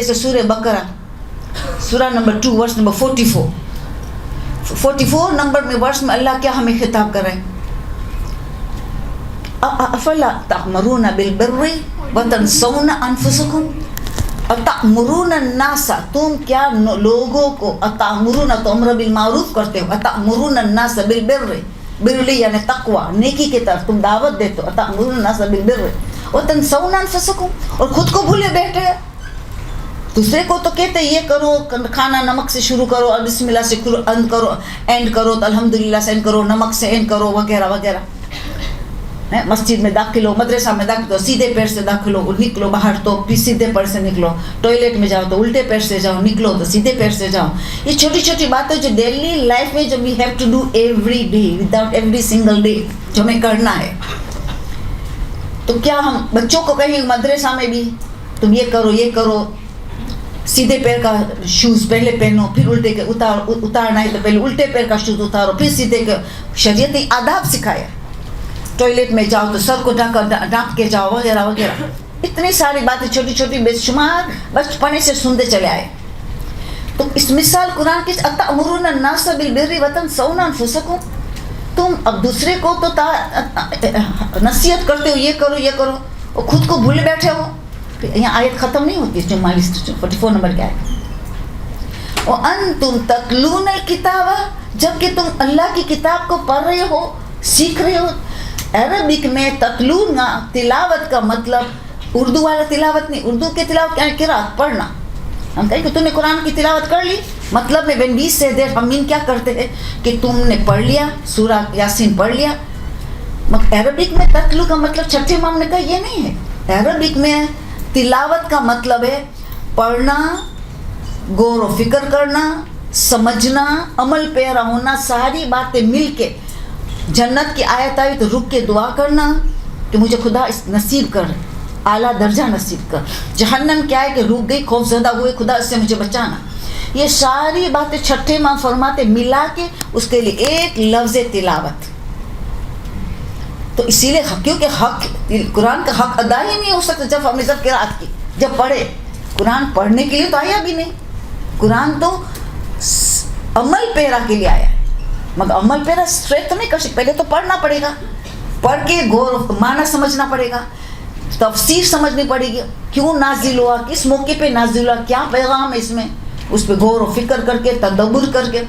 جیسے سورہ بقرہ سورہ نمبر 2 ورس نمبر 44 نمبر میں ورس میں اللہ کیا ہمیں خطاب کر رہے ہیں؟ افلا تأمرون بالبر وتنسون انفسکم اتأمرون الناس، تم کیا لوگوں کو اتأمرون تو امر بالمعروف کرتے ہو، اتأمرون الناس بالبر، بر یعنی تقوی نیکی کی طرف تم دعوت دیتے ہو، اتأمرون الناس بالبر وتنسون انفسکم، اور خود کو بھولے بیٹھے۔ دوسرے کو تو کہتے یہ کرو، کھانا نمک سے شروع کرو اور بسم اللہ سے اینڈ کرو، تو الحمدللہ سے اینڈ کرو، نمک سے اینڈ کرو وغیرہ وغیرہ۔ مسجد میں داخل ہو، مدرسہ میں داخل ہو، سیدھے پیر سے داخل ہو، نکلو باہر تو پھر سیدھے پیر سے نکلو، ٹوائلٹ میں جاؤ تو الٹے پیر سے جاؤ، نکلو تو سیدھے پیر سے جاؤ۔ یہ چھوٹی چھوٹی باتیں جو ڈیلی لائف میں جو we have to do every day, without every single day, جو ہمیں کرنا ہے۔ تو کیا ہم بچوں کو کہیں مدرسہ میں بھی تم یہ کرو یہ کرو، سیدھے پیر کا شوز پہلے پہنو، پھر الٹے کے اتارنا ہے تو پہلے الٹے پیر کا شوز اتارو، پھر سیدھے کے، شریعت آداب سکھایا۔ ٹوائلٹ میں جاؤ تو سر کو ڈھانپ کے جاؤ وغیرہ وغیرہ، اتنی ساری باتیں چھوٹی چھوٹی بے شمار بچپنے سے سنتے چلے آئے۔ تو اس مثال قرآن کی اتأمرون الناس بالبر وتنسون انفسکم، تم اب دوسرے کو تو نصیحت کرتے ہو یہ کرو یہ کرو اور خود کو بھول بیٹھے ہو۔ یہاں آیت ختم نہیں ہوتی، 44 نمبر کی آیت، وَأَنْتُمْ تَتْلُونَ الْكِتَابَ، جبکہ تم اللہ کی کتاب کو پڑھ رہے ہو، سیکھ رہے ہو۔ عربک میں تتلون تلاوت کا مطلب اردو والا تلاوت نہیں، اردو کی تلاوت کیا ہے؟ قرات، پڑھنا۔ ہم کہیں کہ تم نے قرآن کی تلاوت کر لی، مطلب میں when we say that ہم کیا کرتے ہیں کہ تم نے پڑھ لیا، سورہ یاسین پڑھ لیا۔ عربک میں تتلو کا مطلب چھٹے امام نے کہا یہ نہیں ہے، عربک میں تلاوت کا مطلب ہے پڑھنا، غور و فکر کرنا، سمجھنا، عمل پیرا ہونا، ساری باتیں مل کے۔ جنت کی آیت آئی تو رک کے دعا کرنا کہ مجھے خدا اس نصیب کر، اعلیٰ درجہ نصیب کر۔ جہنم کیا ہے کہ رک گئی، خوف زدہ ہوئے، خدا اس سے مجھے بچانا۔ یہ ساری باتیں چھٹے امام فرماتے ملا کے اس کے لیے ایک لفظ تلاوت۔ تو اسی لیے کیونکہ حق قرآن کا حق ادا ہی نہیں ہو سکتا جب ہم نے جب قرات کی، جب پڑھے۔ قرآن پڑھنے کے لیے تو آیا بھی نہیں، قرآن تو عمل پیرا کے لیے آیا ہے، مگر عمل پیرا اسٹریٹ تو نہیں کر سکتے، پہلے تو پڑھنا پڑے گا، پڑھ کے غور معنی سمجھنا پڑے گا، تفسیر سمجھنی پڑے گی، کیوں نازل ہوا، کس موقع پہ نازل ہوا، کیا پیغام ہے اس میں، اس پہ غور و فکر کر کے تدبر کر کے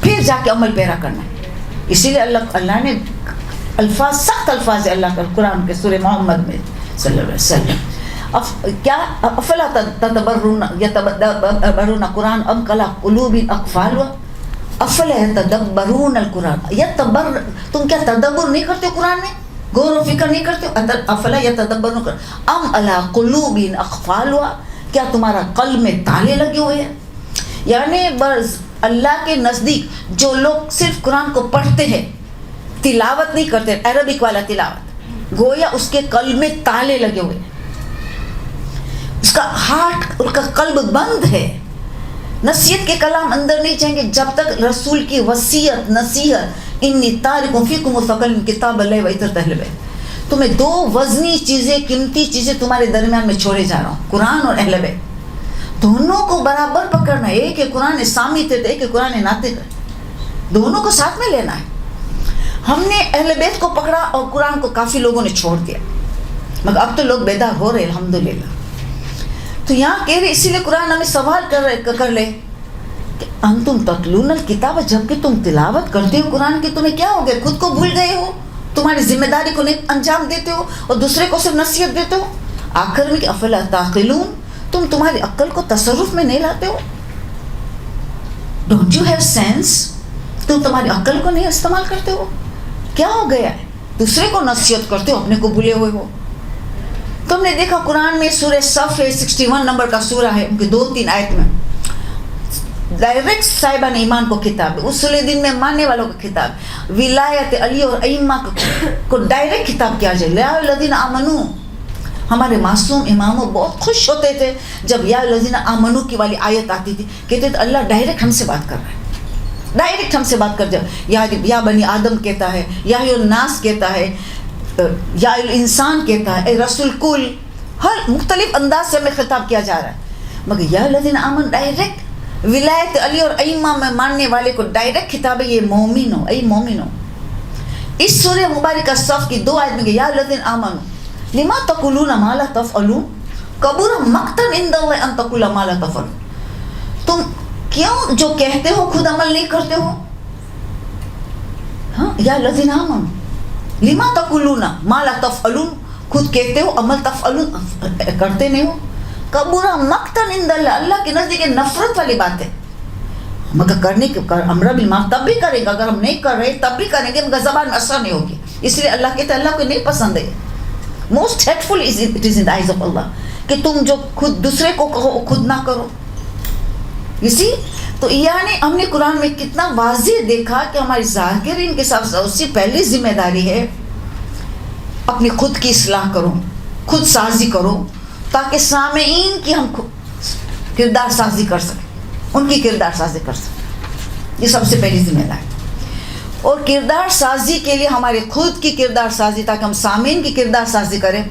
پھر جا کے عمل پیرا کرنا ہے۔ اسی لیے اللہ نے الفاظ، سخت الفاظ ہے اللہ کا قرآن کے سورہ محمد میں صلی اللہ علیہ وسلم۔ کیا افلا یتدبرون قرآن ام کلا قلوب اقفالها، افلا یتدبرون القرآن، تم کیا تدبر نہیں کرتے ہو قرآن میں، غور و فکر نہیں کرتے ہو؟ افلا یتدبرون ام علی قلوب اقفالها، کیا تمہارا قلب میں تالے لگے ہوئے ہیں؟ یعنی اللہ کے نزدیک جو لوگ صرف قرآن کو پڑھتے ہیں، تلاوت نہیں کرتے، عربک والا تلاوت، گویا اس کے قلب میں تالے لگے ہوئے، اس کا ہارٹ، اس کا قلب بند ہے، نصیحت کے کلام اندر نہیں جائیں گے جب تک رسول کی وصیت نصیحت، انی تارک فیکم ثقل کتاب اللہ و اطاعت اہل بیت، تمہیں دو وزنی چیزیں، قیمتی چیزیں تمہارے درمیان میں چھوڑے جا رہا ہوں، قرآن اور اہل بیت، دونوں کو برابر پکڑنا ہے۔ ایک ہے قرآن سامت ہے، ایک ہے قرآن ناطق ہے، دونوں کو ساتھ میں لینا ہے۔ ہم نے اہل بیت کو پکڑا اور قرآن کو کافی لوگوں نے چھوڑ دیا، مگر اب تو لوگ بیدار ہو رہے الحمدللہ۔ تو یہاں کہہ رہے، اسی لیے قرآن ہمیں سوال کر لے کہ انتم تتلون الکتاب، جبکہ تم تلاوت کرتے ہو قرآن کی، تمہیں کیا ہو گیا؟ خود کو بھول گئے ہو، تمہاری ذمہ داری کو نہیں انجام دیتے ہو اور دوسرے کو صرف نصیحت دیتے ہو۔ آخر میں کہ افلا تعقلون، تم تمہاری عقل کو تصرف میں نہیں لاتے ہو، ڈونٹ یو ہیو سینس، تم تمہاری عقل کو نہیں استعمال کرتے ہو، کیا ہو گیا ہے؟ دوسرے کو نصیحت کرتے ہو، اپنے کو بھولے ہوئے ہو۔ تم نے دیکھا قرآن میں سورہ صف ہے، 61 نمبر کا سورہ ہے، ان کی 2-3 آیت میں ڈائریکٹ صاحبان ایمان کو خطاب ہے، اصول دین میں ماننے والوں کا خطاب، ولایت علی اور ائمہ کو ڈائریکٹ خطاب کیا جائے۔ یا الذین آمنو، ہمارے معصوم اماموں بہت خوش ہوتے تھے جب یا الذین آمنو کی والی آیت آتی تھی، کہتے تھے اللہ ڈائریکٹ ہم سے بات کر رہا ہے، ڈائریکٹ ہم سے بات کر جائے۔ یا بنی آدم کہتا ہے، یا الناس کہتا ہے، یا الانسان کہتا ہے، اے رسول کل، ہر مختلف انداز سے ہمیں خطاب کیا جا رہا ہے۔ مگر یا الذین آمنوا ڈائریکٹ ولایت علی اور ائمہ میں ماننے والے کو ڈائریکٹ خطاب ہے، یہ مومن ہو، ای مومن ہو. اس سورہ مبارکہ صف کی 2 آیت میں یا الذین آمنوا لما تقولون ما لا تفعلون کبر مقتا عند اللہ ان تقولوا ما لا تفعلون. تم کیوں جو کہتے ہو خود عمل نہیں کرتے ہو؟ ہاں، یا الذین آمنوا لما تقولون ما لا تفعلون، خود کہتے ہو عمل تفعلون کرتے نہیں ہو. کبر مقتا عند اللہ، اللہ کے نزدیک نفرت والی بات ہے. مگر کرنے کے امر بالمعروف تب بھی کرے گا، اگر ہم نہیں کر رہے تب بھی کریں گے، مگر زبان میں اثر نہیں ہوگی. اس لیے اللہ کہتے ہیں اللہ کو نہیں پسند ہے. Most hateful it is in the eyes of اللہ کہ تم جو خود دوسرے کو کہو خود نہ کرو. اسی تو یعنی ہم نے قرآن میں کتنا واضح دیکھا کہ ہماری ذاکرین کے ساتھ اس سے پہلی ذمہ داری ہے اپنی خود کی اصلاح کرو، خود سازی کرو، تاکہ سامعین کی ہم کردار سازی کر سکیں، ان کی کردار سازی کر سکیں. یہ سب سے پہلی ذمہ داری. اور کردار سازی کے لیے ہمارے خود کی کردار سازی، تاکہ ہم سامعین کی کردار سازی کریں،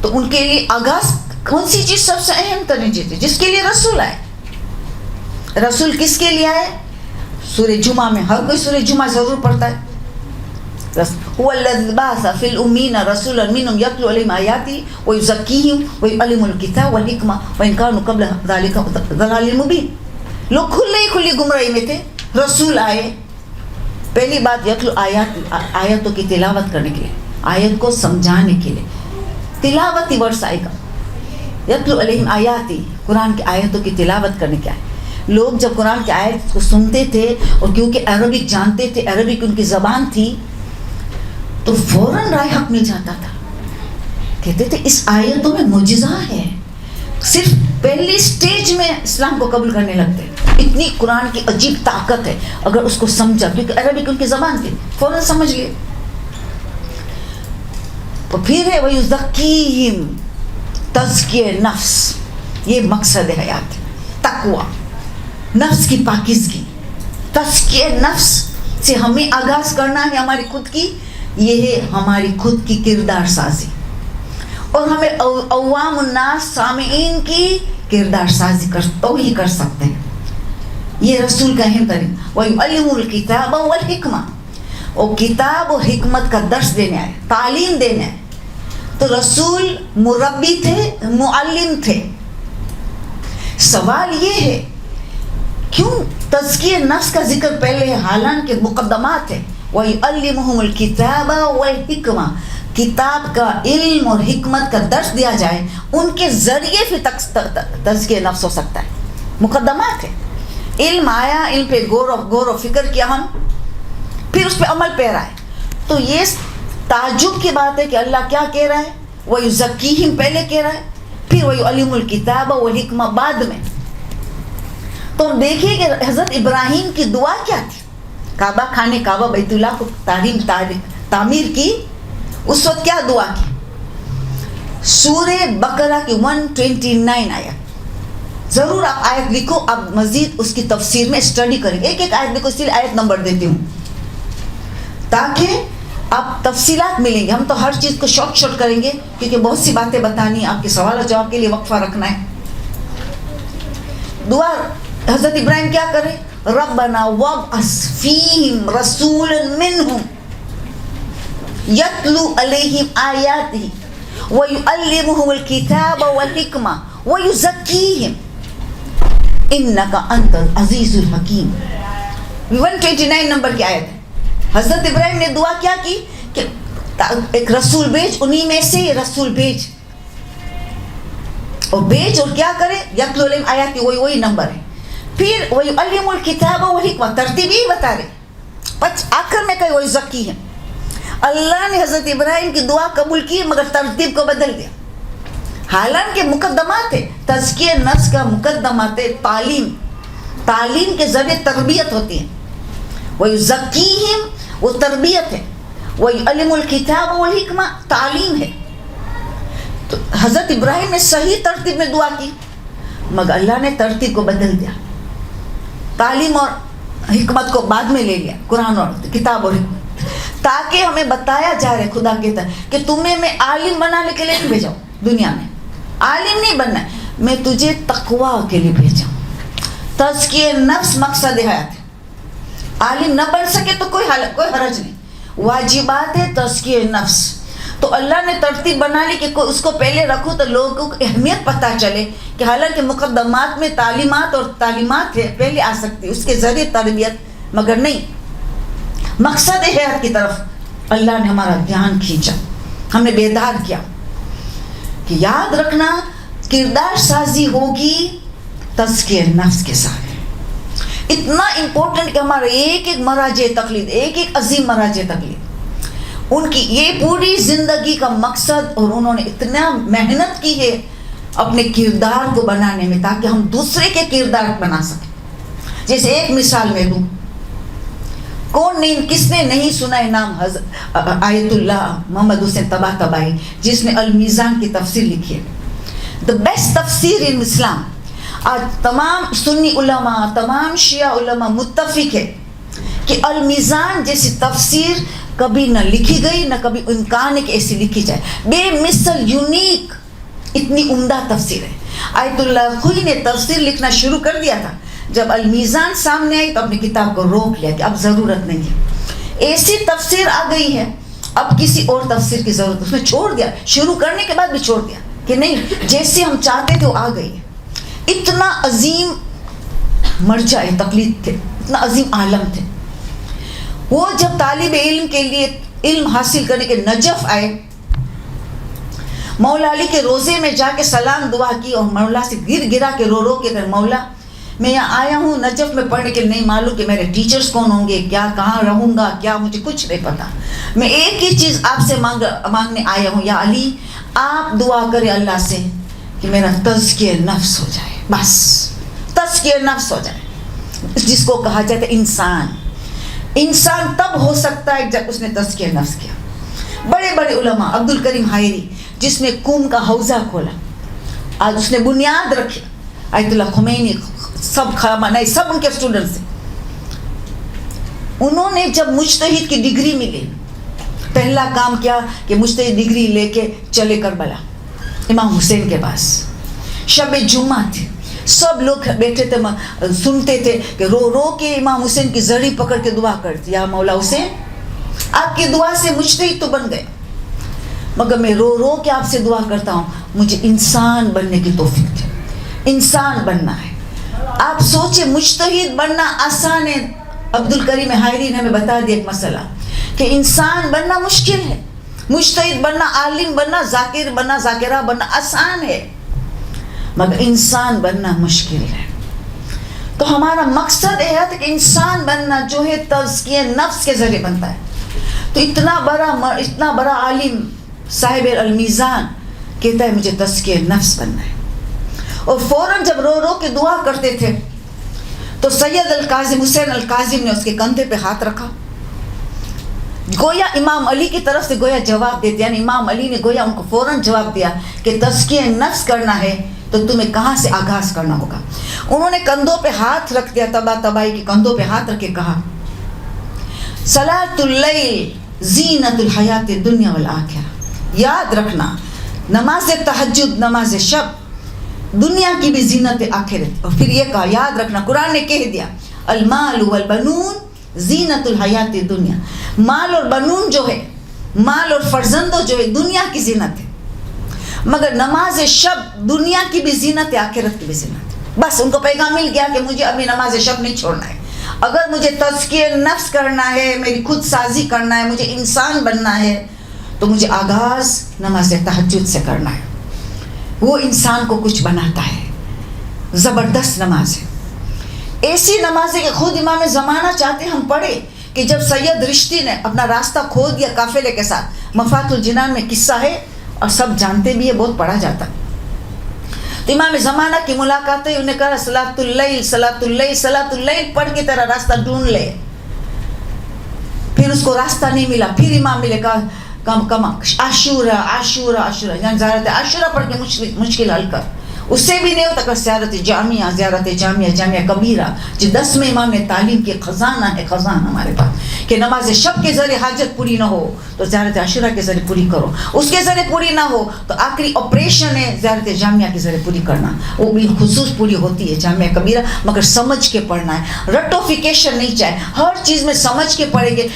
تو ان کے لیے آغاز کون سی چیز سب سے اہم ترین چیز ہے جس کے لیے رسول آئے. رسول کس کے لیے آئے؟ سورہ جمعہ میں ہر کوئی سورہ جمعہ ضرور پڑھتا ہے. هو الذی بعث فی الأمین رسولا منهم یتلو علیہم آیاتی ویزکیہم ویعلمهم الکتاب والحکمہ وإن کانوا قبل ذلک فی ضلال مبین. لوگ کھلی گمراہی میں تھے، رسول آئے. پہلی بات یتلو آیاتوں کی تلاوت کرنے کے لیے، آیت کو سمجھانے کے لیے تلاوتی ورڈز آئے گا. یتلو علیہم آیاتی، قرآن کی آیتوں کی تلاوت کرنے کے آئے. لوگ جب قرآن کی آیت کو سنتے تھے اور کیونکہ عربک جانتے تھے، عربک ان کی زبان تھی، تو فوراً رائے حق مل جاتا تھا. کہتے تھے اس آیتوں میں معجزہ ہے. صرف پہلی سٹیج میں اسلام کو قبول کرنے لگتے. اتنی قرآن کی عجیب طاقت ہے اگر اس کو سمجھا، کیونکہ عربک ان کی زبان تھی، فوراً سمجھ لیے. تو پھر ہے وَيُزَكِّيهِمْ، تزکیہ نفس. یہ مقصد حیات، تقوی، نفس کی پاکیزگی. تزکیہ نفس سے ہمیں آغاز کرنا ہے ہماری خود کی، یہ ہے ہماری خود کی کردار سازی. اور ہمیں عوام الناس سامعین کی کردار سازی ہی کر سکتے ہیں. یہ رسول کا اہم ترین. وَيُعَلِّمُ الْكِتَابَ وَالْحِکْمَةَ، اور کتاب اور حکمت کا درس دینے آئے، تعلیم دینے آئے. تو رسول مربی تھے، معلم تھے. سوال یہ ہے کیوں تزکیہ نفس کا ذکر پہلے ہے حالانکہ مقدمات ہے. وَيُعَلِّمُهُمُ الْكِتَابَ وَالْحِکْمَةَ، کتاب کا علم اور حکمت کا درس دیا جائے، ان کے ذریعے پھر تزکیہ نفس ہو سکتا ہے. مقدمات ہے. علم آیا، علم پہ غور و فکر کیا ہم، پھر اس پہ عمل پیرا ہے. تو یہ تعجب کی بات ہے کہ اللہ کیا کہہ رہا ہے؟ وَيُزَكِّيهِمْ پہلے کہہ رہا ہے، پھر وَيُعَلِّمُ الْكِتَابَ وَالْحِکْمَةَ بعد میں. تو ہم دیکھیے کہ حضرت ابراہیم کی دعا کیا تھی. کعبہ خانے کعبہ بیت اللہ کو تعمیر کی، اس وقت کیا دعا کی؟ سورہ بقرہ کی 129 آیت. ضرور آپ آیت لکھو، آپ مزید اس کی تفسیر میں اسٹڈی کریں. ایک آیت لکھو، اس لیے آیت نمبر دیتی ہوں تاکہ آپ تفصیلات ملیں گے. ہم تو ہر چیز کو شارٹ کریں گے کیونکہ بہت سی باتیں بتانی، آپ کے سوال و جواب کے لیے وقفہ رکھنا ہے. دعا حضرت ابراہیم کیا کرے؟ ربنا وابعث فیہم رسولا منہم یتلو علیہم آیاتہ ویعلمہم الکتاب والحکمہ ویزکیہم انکا انت العزیز الحکیم. 129 نمبر کی آیت ہے. حضرت ابراہیم نے دعا کیا کی کہ ایک رسول بھیج، انہی میں سے رسول بھیج اور کیا کرے؟ یتلو علیہم آیاتہ، وہی نمبر ہے. پھر وَيُعَلِّمُ الْكِتَابَ وَالْحِکْمَةَ، ترتیب ہی بتا رہے. آخر میں کہے وَيُزَكِّيهِمْ. اللہ نے حضرت ابراہیم کی دعا قبول کی مگر ترتیب کو بدل دیا. حالانکہ مقدمات ہے، تزکیہ نفس کا مقدمات ہے. تعلیم کے ذریعے تربیت ہوتی ہے. وَيُزَكِّيهِمْ وہ تربیت ہے. وَيُعَلِّمُ الْكِتَابَ وَالْحِکْمَةَ تعلیم ہے. تو حضرت ابراہیم نے صحیح ترتیب میں دعا کی مگر اللہ نے ترتیب کو بدل دیا. تعلیم اور حکمت کو بعد میں لے لیا، قرآن اور کتاب اور حکمت، تاکہ ہمیں بتایا جا رہا ہے. خدا کہتا ہے کہ تمہیں میں عالم بنانے کے لیے نہیں بھیجا ہوں دنیا میں. عالم نہیں بننا ہے، میں تجھے تقوی کے لیے بھیجا ہوں. تزکیہ نفس مقصد حیات ہے. عالم نہ بن سکے تو کوئی حرج نہیں, واجبات ہے تزکیہ نفس. تو اللہ نے ترتیب بنا لی کہ اس کو پہلے رکھو تو لوگوں کو اہمیت پتہ چلے کہ حالانکہ مقدمات میں تعلیمات اور تعلیمات ہے پہلے آ سکتی, اس کے ذریعے تربیت, مگر نہیں, مقصد حیات کی طرف اللہ نے ہمارا دھیان کھینچا, ہمیں بیدار کیا کہ یاد رکھنا کردار سازی ہوگی تزکیہ نفس کے ساتھ. اتنا امپورٹنٹ کہ ہمارا ایک ایک مراجع تقلید, ایک ایک عظیم مراجع تقلید, ان کی یہ پوری زندگی کا مقصد, اور انہوں نے اتنا محنت کی ہے اپنے کردار کو بنانے میں تاکہ ہم دوسرے کے کردار بنا سکیں. جیسے ایک مثال میں دوں, کون نہیں, کس نے نہیں سنا ہے نام آیت اللہ محمد حسین طباطبائی, جس نے المیزان کی تفسیر لکھی ہے, the best تفسیر ان اسلام. آج تمام سنی علماء, تمام شیعہ علماء متفق ہے کہ المیزان جیسی تفسیر کبھی نہ لکھی گئی, نہ کبھی امکان ہے کہ ایسی لکھی جائے. بے مثل, یونیک, اتنی عمدہ تفسیر ہے. آیت اللہ خوئی نے تفسیر لکھنا شروع کر دیا تھا, جب المیزان سامنے آئی تو اپنی کتاب کو روک لیا کہ اب ضرورت نہیں ہے, ایسی تفسیر آ گئی ہے, اب کسی اور تفسیر کی ضرورت. اس نے چھوڑ دیا, شروع کرنے کے بعد بھی چھوڑ دیا کہ نہیں, جیسے ہم چاہتے تھے وہ آ گئی ہے. اتنا عظیم مرجع تقلید تھے, اتنا عظیم عالم تھے. وہ جب طالب علم کے لیے علم حاصل کرنے کے نجف آئے, مولا علی کے روزے میں جا کے سلام دعا کی اور مولا سے گرا کے رو کے کہ مولا میں یہاں آیا ہوں نجف میں پڑھنے کے, نہیں معلوم کہ میرے ٹیچرز کون ہوں گے, کیا کہاں رہوں گا, کیا مجھے کچھ نہیں پتا. میں ایک ہی چیز آپ سے مانگنے آیا ہوں, یا علی آپ دعا کریں اللہ سے کہ میرا تزکیہ نفس ہو جائے, بس تزکیہ نفس ہو جائے, جس کو کہا جاتا ہے انسان. انسان تب ہو سکتا ہے جب اس نے تزکیہ نفس کیا. بڑے بڑے علماء, عبد الکریم حائری جس نے قوم کا حوزہ کھولا, آج اس نے بنیاد رکھی, آیت اللہ خمینی, سب خامنائی, سب ان کے اسٹوڈنٹس ہیں. انہوں نے جب مجتہد کی ڈگری ملی, پہلا کام کیا کہ مجتہد ڈگری لے کے چلے کربلا امام حسین کے پاس. شب جمعہ تھے, سب لوگ بیٹھے تھے, سنتے تھے کہ رو رو کے امام حسین کی زڑی پکڑ کے دعا کرتی, یا مولا حسین آپ کی دعا سے مجتہد تو بن گئے, مگر میں رو رو کے آپ سے دعا کرتا ہوں مجھے انسان بننے کی توفیق دے, انسان بننا ہے. آپ سوچے مجتہد بننا آسان ہے, عبد الکریم حائری نے ہمیں بتا دیا ایک مسئلہ کہ انسان بننا مشکل ہے, مجتہد بننا, عالم بننا, ذاکر بننا, ذاکرہ بننا آسان ہے, مگر انسان بننا مشکل ہے. تو ہمارا مقصد یہ ہے کہ انسان بننا جو ہے تزکیہ نفس کے ذریعے بنتا ہے. تو اتنا بڑا عالم صاحب المیزان کہتا ہے مجھے تزکیہ نفس بننا ہے, اور فوراً جب رو رو کے دعا کرتے تھے تو سید القاظم, حسین القاظم نے اس کے کندھے پہ ہاتھ رکھا, گویا امام علی کی طرف سے گویا جواب دیتے, یعنی امام علی نے گویا ان کو فوراً جواب دیا کہ تزکیہ نفس کرنا ہے تو تمہیں کہاں سے آغاز کرنا ہوگا. انہوں نے کندھوں پہ ہاتھ رکھ دیا, طباطبائی کے کندھوں پہ ہاتھ رکھ کے کہا صلاۃ اللیل زینت الحیات الدنیا والآخرہ, یاد رکھنا نماز تہجد, نماز شب دنیا کی بھی زینت آخرت. اور پھر یہ کہا یاد رکھنا, قرآن نے کہہ دیا المال والبنون زینت الحیات الدنیا, مال اور بنون جو ہے, مال اور فرزندوں جو ہے دنیا کی زینت ہے, مگر نماز شب دنیا کی بھی زینت ہے, آخرت کی بھی زینت ہے. بس ان کو پیغام مل گیا کہ مجھے ابھی نماز شب نہیں چھوڑنا ہے, اگر مجھے تزکیہ نفس کرنا ہے, میری خود سازی کرنا ہے, مجھے انسان بننا ہے, تو مجھے آغاز نماز تہجد سے کرنا ہے. وہ انسان کو کچھ بناتا ہے, زبردست نماز ہے, ایسی نماز ہے کہ خود امام زمانہ چاہتے ہم پڑھے کہ جب سید رشتی نے اپنا راستہ کھو دیا قافلے کے ساتھ, مفات الجنان میں قصہ ہے اور سب جانتے بھی ہے, بہت پڑھا جاتا. تو امام زمانہ کی ملاقات ہے, انہیں کہا صلاۃ اللیل صلاۃ اللیل صلاۃ اللیل پڑھ کے تیرا راستہ ڈھونڈ لے. پھر اس کو راستہ نہیں ملا, پھر امام ملے, کہا کم عاشورہ عاشورہ عاشورہ, یعنی زیارت عاشورہ پڑھ کے مشکل حل کر. اس سے بھی نہیں ہوتا کہ زیارت جامعہ جامعہ کبیرہ جو 10ویں امام نے تعلیم کی خزانہ ہے، خزانہ ہمارے پاس، کہ نماز شب کے ذریعے حاجت پوری نہ ہو تو زیارت عاشورہ کے ذریعے پوری کرو، اس کے ذریعے پوری نہ ہو تو آخری آپریشن ہے زیارت جامعہ کے ذریعے پوری کرنا، وہ بھی خصوص پوری ہوتی ہے جامعہ کبیرہ، مگر سمجھ کے پڑھنا ہے، رٹوفیکیشن نہیں چاہے، ہر چیز میں سمجھ کے پڑھیں گے،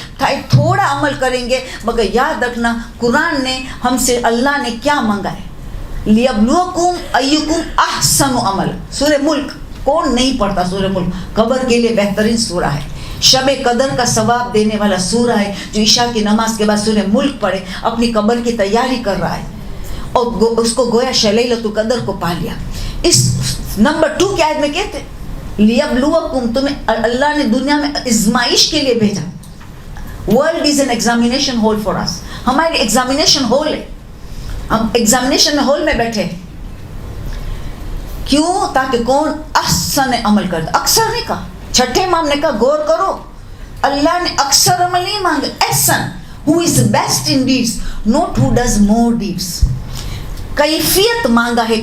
تھوڑا عمل کریں گے، مگر یاد رکھنا قرآن نے ہم سے، اللہ نے کیا مانگا ہے، لیبلوکم ایکم احسن عمل. سورہ ملک کون نہیں پڑھتا؟ سورہ ملک قبر کے لیے بہترین سورہ ہے، شب قدر کا ثواب دینے والا سورہ ہے. جو عشاء کی نماز کے بعد سورہ ملک پڑھے اپنی قبر کی تیاری کر رہا ہے اور اس کو گویا لیلۃ القدر کو پا لیا. اس نمبر 2 کی آیت میں کہتے لیبلوکم، تمہیں اللہ نے دنیا میں آزمائش کے لیے بھیجا. World is an examination hall for us, ہمارے ایگزامینیشن ہال ہے، ہم ایگزامینیشن ہال میں بیٹھے. کیوں؟ تاکہ کون احسن عمل کرتا. اکثر نہیں کہا، چھٹے امام نے کہا غور کرو، اللہ نے اکثر عمل نہیں مانگے، احسن، who is best in deeds, not who does more deeds. کیفیت مانگا ہے،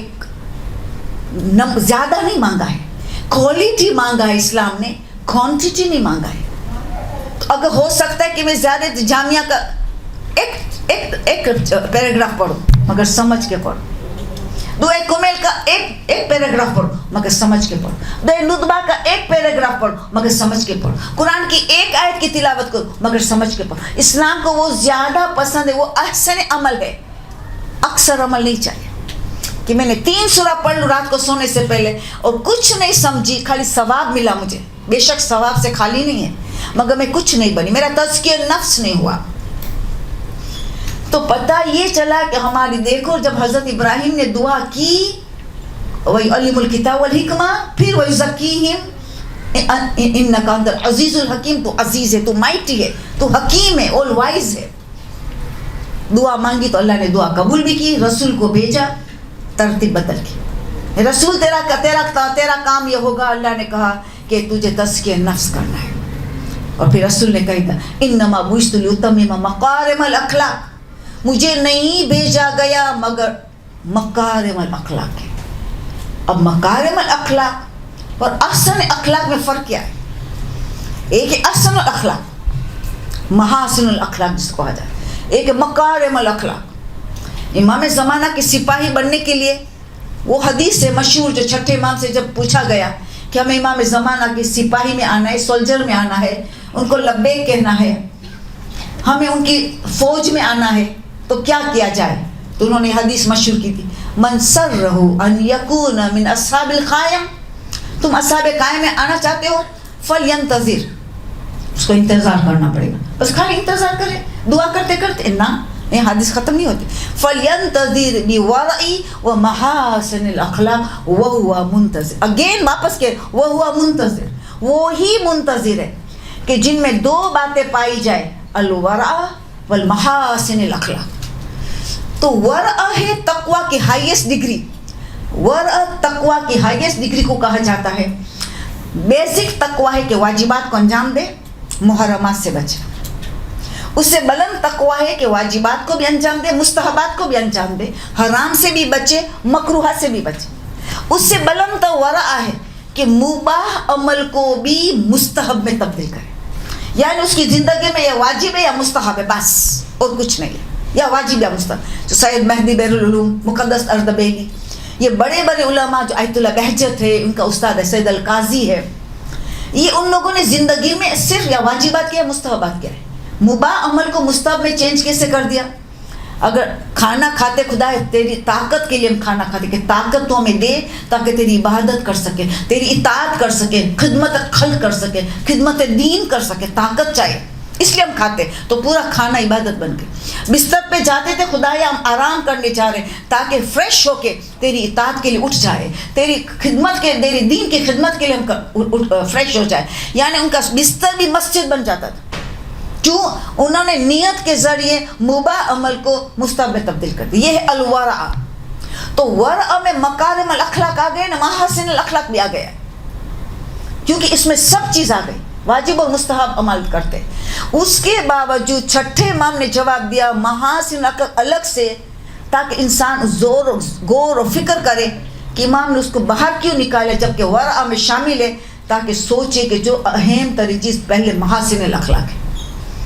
زیادہ نہیں مانگا ہے، کوالٹی مانگا ہے اسلام نے، کوانٹیٹی نہیں مانگا ہے. تو اگر ہو سکتا ہے کہ میں زیادہ جامعہ کا ایک پیراگراف پڑھو مگر سمجھ کے پڑھو، دعائے کمیل کا ایک پیراگراف پڑھو مگر سمجھ کے پڑھو، دعائے ندبہ کا ایک پیراگراف پڑھو مگر سمجھ کے پڑھو، قرآن کی ایک آیت کی تلاوت کرو مگر سمجھ کے پڑھو. اسلام کو وہ زیادہ پسند ہے، وہ احسن عمل ہے، اکثر عمل نہیں چاہیے. کہ میں نے 3 سورہ پڑھ لوں رات کو سونے سے پہلے اور کچھ نہیں سمجھی، خالی ثواب ملا مجھے، بے شک ثواب سے خالی نہیں ہے، مگر میں کچھ نہیں بنی، میرا تزکیہ نفس نہیں ہوا. تو پتہ یہ چلا کہ ہماری دیکھو جب حضرت ابراہیم نے دعا کی وَيُعَلِّمُ الْكِتَابَ وَالْحِکْمَةَ پھر وَيُزَكِّيهِمْ إِنَّكَ أَنْتَ الْعَزِيزُ الْحَکِيمُ، تو عزیز ہے، تو مائٹی ہے، تو حکیم ہے، آل وائز ہے. دعا مانگی تو اللہ نے دعا قبول بھی کی، رسول کو بھیجا، ترتیب بدل کی. رسول تیرا کام یہ ہوگا، اللہ نے کہا کہ تجھے تزکیہ نفس کرنا ہے. اور پھر رسول نے کہا تھا انما بعثت لأتمم مکارم الاخلاق، مجھے نہیں بھیجا گیا مگر مکارم الاخلاق ہے. اب مکارم الاخلاق اور احسن اخلاق میں فرق کیا ہے؟ ایک ہے احسن الاخلاق، محاسن الاخلاق جس کو کہا جائے، ایک ہے مکارم الاخلاق. امام زمانہ کے سپاہی بننے کے لیے وہ حدیث ہے مشہور جو چھٹے امام سے جب پوچھا گیا کہ ہمیں امام زمانہ کے سپاہی میں آنا ہے، سولجر میں آنا ہے، ان کو لبیک کہنا ہے، ہمیں ان کی فوج میں آنا ہے، تو کیا کیا جائے؟ تو انہوں نے حدیث مشہور کی تھی من سرہ ان یکون من اصحاب القائم، تم اصحاب قائم میں آنا چاہتے ہو فلینتظر، اس کو انتظار کرنا پڑے گا، بس خالی انتظار کرے دعا کرتے کرتے نہ، یہ حدیث ختم نہیں ہوتی. فلینتظر بورعی و محاسن الاخلاق وہو منتظر، اگین واپس کہ وہو منتظر، وہی منتظر ہے کہ جن میں 2 باتیں پائی جائے، الورع والمحاسن الاخلاق. تو ورع ہے تقوی کی ہائیسٹ ڈگری، ورع تقوی کی ہائیسٹ ڈگری کو کہا جاتا ہے. بیسک تقوی ہے کہ واجبات کو انجام دے، محرمات سے بچے. اس سے بلند تقوی ہے کہ واجبات کو بھی انجام دے، مستحبات کو بھی انجام دے، حرام سے بھی بچے، مکروہات سے بھی بچے. اس سے بلند تو ورع ہے کہ مباح عمل کو بھی مستحب میں تبدیل کرے، یعنی اس کی زندگی میں یا واجب ہے یا مستحب ہے، بس اور کچھ نہیں ہے، یا واجب یا مستحب. جو سید مہدی بحر العلوم، مقدس اردبیلی، یہ بڑے بڑے علماء جو آیت اللہ بہجت ہے، ان کا استاد ہے سید القاضی ہے، یہ ان لوگوں نے زندگی میں صرف یا واجبات کیا مستحبات کیا ہے. مباح عمل کو مستحب میں چینج کیسے کر دیا؟ اگر کھانا کھاتے، خدا تیری طاقت کے لیے ہم کھانا کھاتے کہ طاقت تو ہمیں دے تاکہ تیری عبادت کر سکے، تیری اطاعت کر سکے، خدمت خلق کر سکے، خدمت دین کر سکے، طاقت چاہیے، اس لیے ہم کھاتے، تو پورا کھانا عبادت بن گئی. بستر پہ جاتے تھے خدایا ہم آرام کرنے جا رہے ہیں تاکہ فریش ہو کے تیری اطاعت کے لیے اٹھ جائے، تیری خدمت کے، تیری دین کی خدمت کے لیے ہم فریش ہو جائے. یعنی ان کا بستر بھی مسجد بن جاتا تھا. کیوں؟ انہوں نے نیت کے ذریعے مباح عمل کو مستحب میں تبدیل کر دی. یہ ہے الورع. تو ورع میں مکارم الاخلاق آ گئے نا، محاسن الاخلاق بھی آ گیا، کیونکہ اس میں سب چیز آ گئی، واجب اور مستحب عمل کرتے. اس کے باوجود چھٹے امام نے جواب دیا محاسن الاخلاق الگ سے، تاکہ انسان غور و فکر کرے کہ امام نے اس کو باہر کیوں نکالا جبکہ ورع میں شامل ہے، تاکہ سوچے کہ جو اہم ترین چیز پہلے محاسن الاخلاق ہے،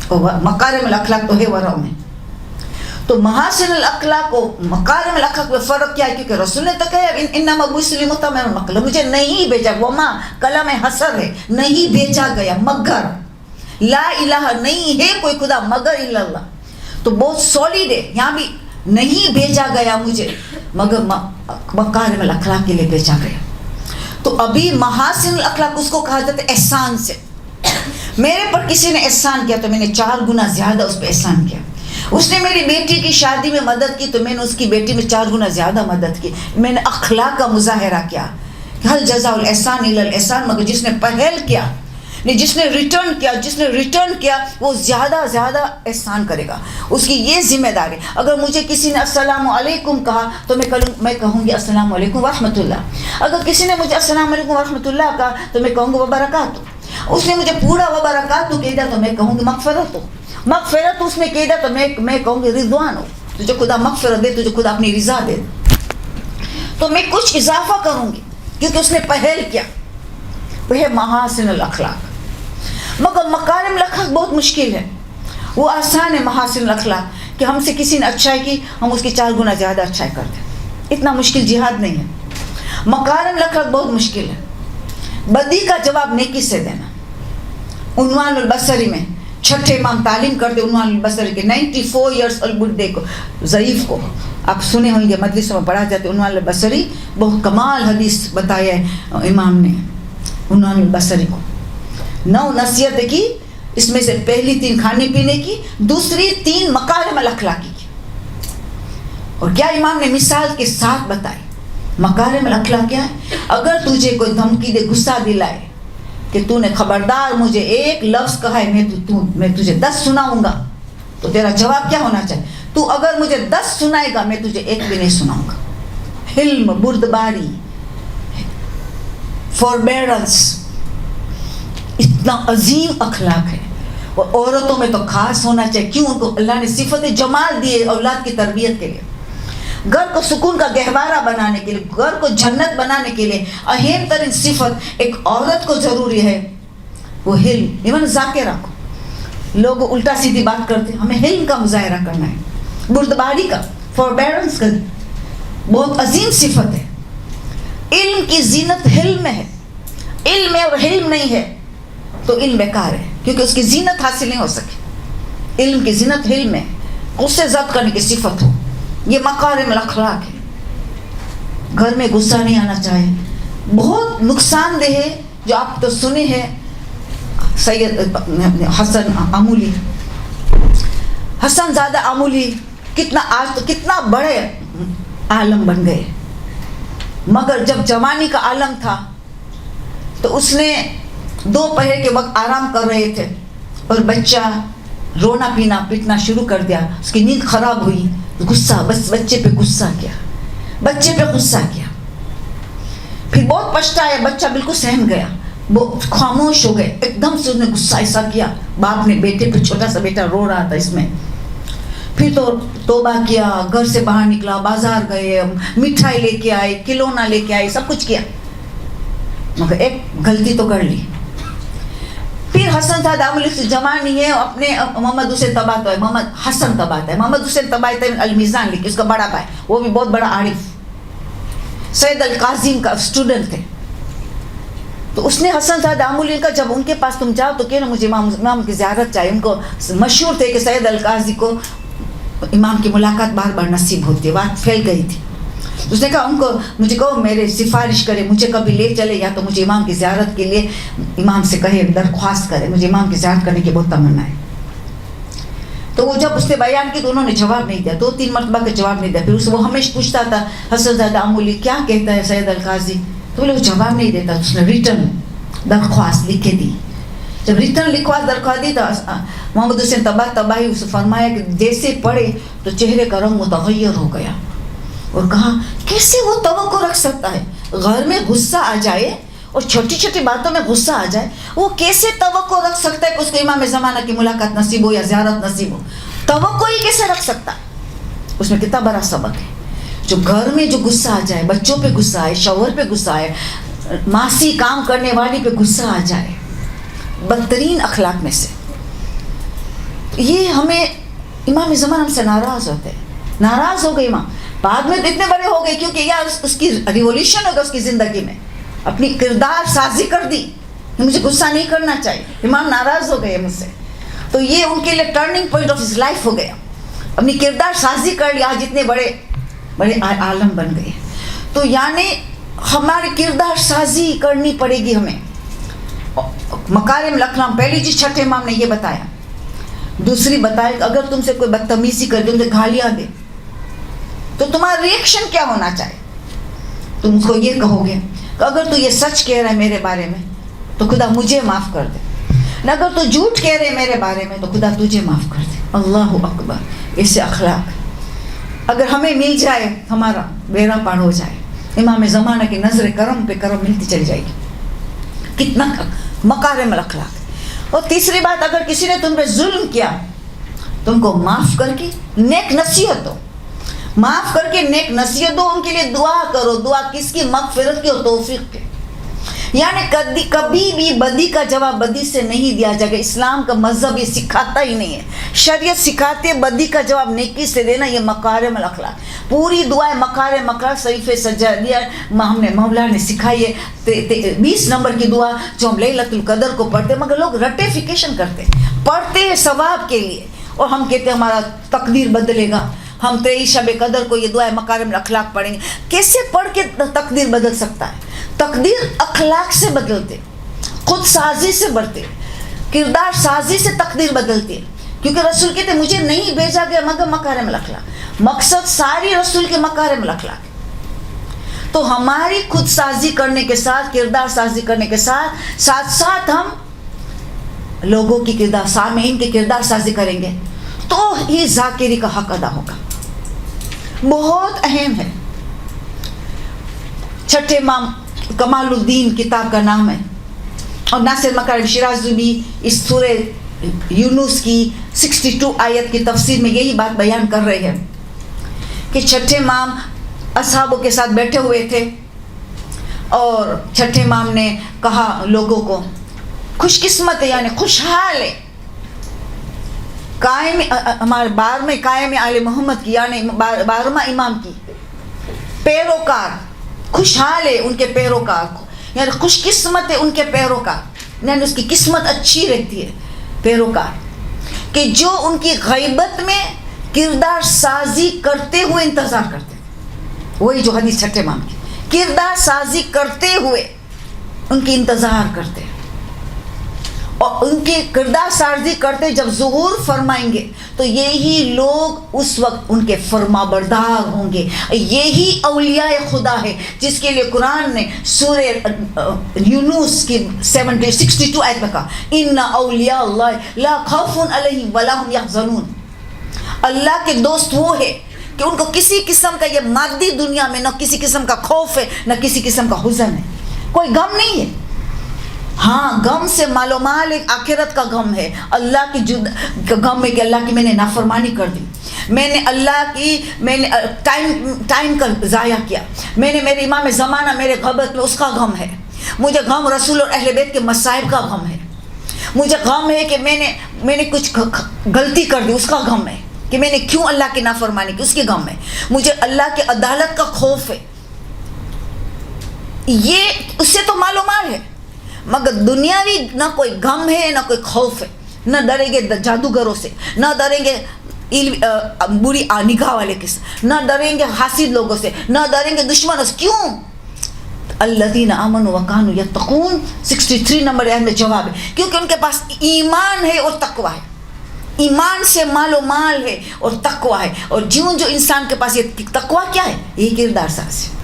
اور مکارم الاخلاق تو ہے ورع میں. تو محاسن الاخلاق و مکارم الاخلاق میں فرق کیا ہے؟ کیونکہ رسول نے تو کہا انما بعثت لاتمم المکارم، مجھے نہیں بھیجا، وما کلام حسر ہے، نہیں بھیجا گیا مگر، لا الہ نہیں ہے کوئی خدا مگر الا اللہ. تو بہت سولیڈ ہے، یہاں بھی نہیں بھیجا گیا مجھے مگر مکارم الاخلاق کے لیے بھیجا گیا. تو ابھی محاسن الاخلاق اس کو کہا جاتا ہے احسان سے. میرے پر کسی نے احسان کیا تو میں نے 4 گنا زیادہ اس پہ احسان کیا. اس نے میری بیٹی کی شادی میں مدد کی تو میں نے اس کی بیٹی میں 4 گنا زیادہ مدد کی. میں نے اخلاق کا مظاہرہ کیا. حل جزاء الاحسان الا الاحسان، مگر جس نے پہل کیا، جس نے ریٹرن کیا وہ زیادہ احسان کرے گا. اس کی یہ ذمہ داری. اگر مجھے کسی نے السلام علیکم کہا تو میں کہوں گی السلام علیکم ورحمۃ اللہ. اگر کسی نے مجھے السلام علیکم ورحمۃ اللہ کہا تو میں کہوں گی وبرکاتہ. اس نے مجھے پورا وبرکاتہ کہہ دیا تو میں کہوں گی مغفرت اس نے کہہ دیا تو میں کہوں گی رضوان ہو، تجھے خدا مغفرت دے، تجھے خدا اپنی رضا دے. تو میں کچھ اضافہ کروں گی کیونکہ اس نے پہل کیا. وہ ہے محاسن الاخلاق. مگر مکارم الاخلاق بہت مشکل ہے. وہ آسان ہے محاسن الاخلاق کہ ہم سے کسی نے اچھائی کی ہم اس کی 4 گنا زیادہ اچھائی کر دیں. اتنا مشکل جہاد نہیں ہے. مکارم الاخلاق بہت مشکل ہے. بدی کا جواب نیکی سے دینا. عنوان البصری میں 6 امام تعلیم کرتے عنوان البصری کے 94 ایئرس اولڈ بڈھے کو، ضعیف کو، آپ سنے ہوں گے مجلسوں میں پڑھا جاتے. عنوان البصری بہت کمال حدیث بتایا ہے امام نے عنوان البصری کو. 9 نصیحت کی، اس میں سے پہلی 3 کھانے پینے کی، دوسری 3 مکارم الاخلاقی کی. اور کیا امام نے مثال کے ساتھ بتائی. مکارم الاخلاق کیا ہے؟ اگر تجھے کوئی دھمکی دے، غصہ دلائے کہ تو نے خبردار مجھے 1 لفظ کہا ہے میں تجھے 10 سناؤں گا، تو تیرا جواب کیا ہونا چاہیے؟ تو اگر مجھے 10 سنائے گا میں تجھے 1 بھی نہیں سناؤں گا. حلم، بردباری، فوربیرنس اتنا عظیم اخلاق ہے. اور عورتوں میں تو خاص ہونا چاہیے. کیوں؟ ان کو اللہ نے صفت جمال دی ہے اولاد کی تربیت کے لیے، گھر کو سکون کا گہوارہ بنانے کے لیے، گھر کو جنت بنانے کے لیے. اہم ترین صفت ایک عورت کو ضروری ہے وہ حلم. ایون ذاکرہ کو لوگ الٹا سیدھی بات کرتے، ہمیں حلم کا مظاہرہ کرنا ہے، بردباری کا، فوربیرنس کا. بہت عظیم صفت ہے. علم کی زینت حلم میں ہے. علم ہے اور حلم نہیں ہے تو علم بیکار ہے، کیونکہ اس کی زینت حاصل نہیں ہو سکی. علم کی زینت حلم ہے، اس سے ضبط کرنے کی صفت ہو. یہ مکارم الاخلاق ہے. گھر میں غصہ نہیں آنا چاہیے. بہت نقصان دہ ہے جو آپ تو سنے ہیں سید حسن عمولی، حسن زادہ عمولی آج تو کتنا بڑے عالم بن گئے. مگر جب جوانی کا عالم تھا تو اس نے 2 پہر کے وقت آرام کر رہے تھے اور بچہ رونا پیٹنا شروع کر دیا. اس کی نیند خراب ہوئی. غصہ، بس بچے پہ غصہ کیا. پھر بہت پچھتایا. بچہ بالکل سہم گیا، وہ خاموش ہو گئے. ایک دم سے اس نے غصہ ایسا کیا. باپ نے بیٹے پہ، چھوٹا سا بیٹا رو رہا تھا اس میں. پھر تو توبہ کیا، گھر سے باہر نکلا، بازار گئے، مٹھائی لے کے آئے، کھلونا لے کے آئے، سب کچھ کیا، مگر ایک غلطی تو کر لی. پھر حسن زادہ عمولی سے جوانی ہے، اپنے محمد حسین طباطبائی، محمد حسن طباطبائی، محمد حسین طباطبائی المیزان لکھی، اس کا بڑا بھائی، وہ بھی بہت بڑا عارف، سید القاسم کا اسٹوڈنٹ تھے. تو اس نے حسن زادہ عمولی کا جب ان کے پاس تم جاؤ تو کہنا مجھے امام کی زیارت چاہیے. ان کو مشہور تھے کہ سید القاضی کو امام کی ملاقات بار بار نصیب ہوتی ہے، بات پھیل گئی تھی. اس نے کہا ان کو مجھے کہو میرے سفارش کرے، مجھے کبھی لے چلے یا تو مجھے امام کی زیارت کے لیے امام سے کہے، درخواست کرے، مجھے امام کی زیارت کرنے کی بہت تمنا ہے. تو وہ جب اس نے بیان کی تو انہوں نے جواب نہیں دیا، 2-3 مرتبہ کا جواب نہیں دیا. پھر اس وہ ہمیشہ پوچھتا تھا حسن زادہ عمولی کیا کہتا ہے سید القاضی، تو بولے وہ جواب نہیں دیتا. اس نے ریٹرن درخواست لکھ کے دی. جب ریٹرن درخواست دی تو محمد حسین طباطبائی اسے فرمایا کہ جیسے پڑھے تو چہرے کا رنگ متغیر ہو گیا اور کہا کیسے وہ توقع رکھ سکتا ہے، گھر میں غصہ آ جائے اور چھوٹی چھوٹی باتوں میں غصہ آ جائے، وہ کیسے توقع رکھ سکتا ہے کہ اس کو امام زمانہ کی ملاقات نصیب ہو یا زیارت نصیب ہو؟ توقع ہی کیسے رکھ سکتا ہے؟ اس میں کتنا بڑا سبق ہے. جو گھر میں جو غصہ آ جائے, بچوں پہ غصہ آئے, شوہر پہ غصہ آئے, معاشی کام کرنے والی پہ غصہ آ جائے, بدترین اخلاق میں سے. یہ ہمیں امام زمان ہم سے ناراض ہوتے ہیں, ناراض ہو گئے امام. بعد میں تو اتنے بڑے ہو گئے کیونکہ یار اس کی ریولیوشن ہوگا اس کی زندگی میں, اپنی کردار سازی کر دی, مجھے غصہ نہیں کرنا چاہیے. امام ناراض ہو گئے مجھ سے, تو یہ ان کے لیے turning point of his life ہو گیا. اپنی کردار سازی کر لیا, آج اتنے بڑے بڑے عالم بن گئے. تو یعنی ہماری کردار سازی کرنی پڑے گی ہمیں. مکارم الاخلاق پہلی چیز چھٹے امام نے یہ بتایا. دوسری بتایا کہ اگر تم سے کوئی بدتمیزی کر دے, تم سے گالیاں دے, تو تمہارا ریئیکشن کیا ہونا چاہیے. تم اس کو یہ کہو گے کہ اگر تو یہ سچ کہہ رہا ہے میرے بارے میں تو خدا مجھے معاف کر دے, نہ اگر تو جھوٹ کہہ رہے میرے بارے میں تو خدا تجھے معاف کر دے. اللہ اکبر. اس اخلاق اگر ہمیں مل جائے ہمارا بیڑا پار ہو جائے. امام زمانہ کی نظر کرم پہ کرم ملتی چلی جائے گی. کتنا مکارم الاخلاق. اور تیسری بات, اگر کسی نے تم پہ ظلم کیا تم کو معاف کر کے نیک نصیحت دو, معاف کر کے نیک نصیحت دو, ان کے لیے دعا کرو. دعا کس کی؟ مغفرت کی اور توفیق کی. یعنی کبھی بھی بدی کا جواب بدی سے نہیں دیا جائے گا. اسلام کا مذہب یہ سکھاتا ہی نہیں ہے. شریعت سکھاتے بدی کا جواب نیکی سے دینا. یہ مکارم الاخلاق. پوری دعائیں مکارم اخلاق صحیفے سجا دیا ہم نے, مولا نے سکھائی ہے. 20 نمبر کی دعا جو ہم لیلۃ القدر کو پڑھتے, مگر لوگ رٹیفیکیشن کرتے, پڑھتے ثواب کے لیے, اور ہم کہتے ہمارا تقدیر بدلے گا, ہم 23 شب قدر کو یہ دعائیں مکارم الاخلاق پڑھیں گے. کیسے پڑھ کے تقدیر بدل سکتا ہے؟ تقدیر اخلاق سے بدلتے, خود سازی سے بڑھتے, کردار سازی سے تقدیر بدلتی ہے. کیونکہ رسول کہتے مجھے نہیں بھیجا گیا مگر مکارم الاخلاق. مقصد ساری رسول کے مکارم الاخلاق. تو ہماری خود سازی کرنے کے ساتھ, کردار سازی کرنے کے ساتھ ساتھ ہم لوگوں کی کردار, سامعین کی کردار سازی کریں گے تو ہی ذاکری کا حق ادا ہوگا. بہت اہم ہے. چھٹے امام کمال الدین کتاب کا نام ہے, اور ناصر مکارم شیرازی بھی اس سورہ یونس کی 62 آیت کی تفسیر میں یہی بات بیان کر رہے ہیں کہ چھٹے امام اصحابوں کے ساتھ بیٹھے ہوئے تھے, اور چھٹے امام نے کہا لوگوں کو خوش قسمت ہے, یعنی خوشحال ہے, قائم ہمارے 12ویں قائم آل محمد کی, یعنی 12واں امام کی پیروکار, خوشحال ہے ان کے پیروکار کو, یعنی خوش قسمت ہے ان کے پیروکار, یعنی اس کی قسمت اچھی رہتی ہے پیروکار, کہ جو ان کی غیبت میں کردار سازی کرتے ہوئے انتظار کرتے. وہی جو حدیث چھٹے امام کی, کردار سازی کرتے ہوئے ان کی انتظار کرتے, اور ان کی کردار سازی کرتے جب ظہور فرمائیں گے تو یہی لوگ اس وقت ان کے فرما بردار ہوں گے. یہی اولیاء خدا ہے جس کے لیے قرآن نے سورہ یونس کی 62 آیت میں کہا ان اولیاء اللہ لا خوف علیہم ولا هم یحزنون. اللہ کے دوست وہ ہے کہ ان کو کسی قسم کا یہ مادی دنیا میں نہ کسی قسم کا خوف ہے نہ کسی قسم کا حزن ہے, کوئی غم نہیں ہے. ہاں غم سے مالو مال ایک آخرت کا غم ہے, اللہ کی غم ہے کہ اللہ کی میں نے نافرمانی کر دی, میں نے اللہ کی میں نے ٹائم کا ضائع کیا, میں نے میرے امام زمانہ میرے غیبت میں اس کا غم ہے, مجھے غم رسول اور اہل بیت کے مصائب کا غم ہے, مجھے غم ہے کہ میں نے کچھ غلطی کر دی اس کا غم ہے, کہ میں نے کیوں اللہ کی نافرمانی کی اس کی غم ہے, مجھے اللہ کی عدالت کا خوف ہے. یہ اس سے تو معلومات ہے, مگر دنیاوی نہ کوئی غم ہے نہ کوئی خوف ہے. نہ ڈریں گے جادوگروں سے, نہ ڈریں گے بری نگاہ والے کس, نہ ڈریں گے حاسد لوگوں سے, نہ ڈریں گے دشمنوں سے. کیوں؟ الذین آمنوا وکانوا یتقون 63 نمبر آیت میں جواب ہے, کیونکہ ان کے پاس ایمان ہے اور تقوی ہے. ایمان سے مال و مال ہے اور تقوی ہے, اور جو انسان کے پاس یہ تقوی کیا ہے, یہ کردار سازی.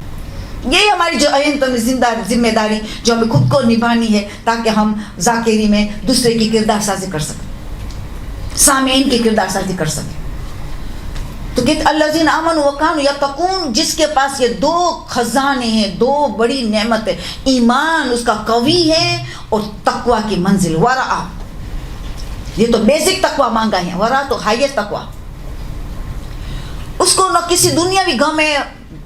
یہی ہماری جو اہم ذمہ داری جو ہمیں خود کو نبھانی ہے تاکہ ہم ذاکری میں دوسرے کی کردار سازی کر سکیں, سامعین کی کردار سازی کر سکیں. تو کہ الذین آمنوا وکانوا یتقون, جس کے پاس یہ 2 خزانے ہیں, 2 بڑی نعمت ہے, ایمان اس کا قوی ہے اور تقوی کی منزل ورع. یہ تو بیسک تقوی مانگا ہے, ورع تو ہائیسٹ تقوی. اس کو نہ کسی دنیاوی غم ہے,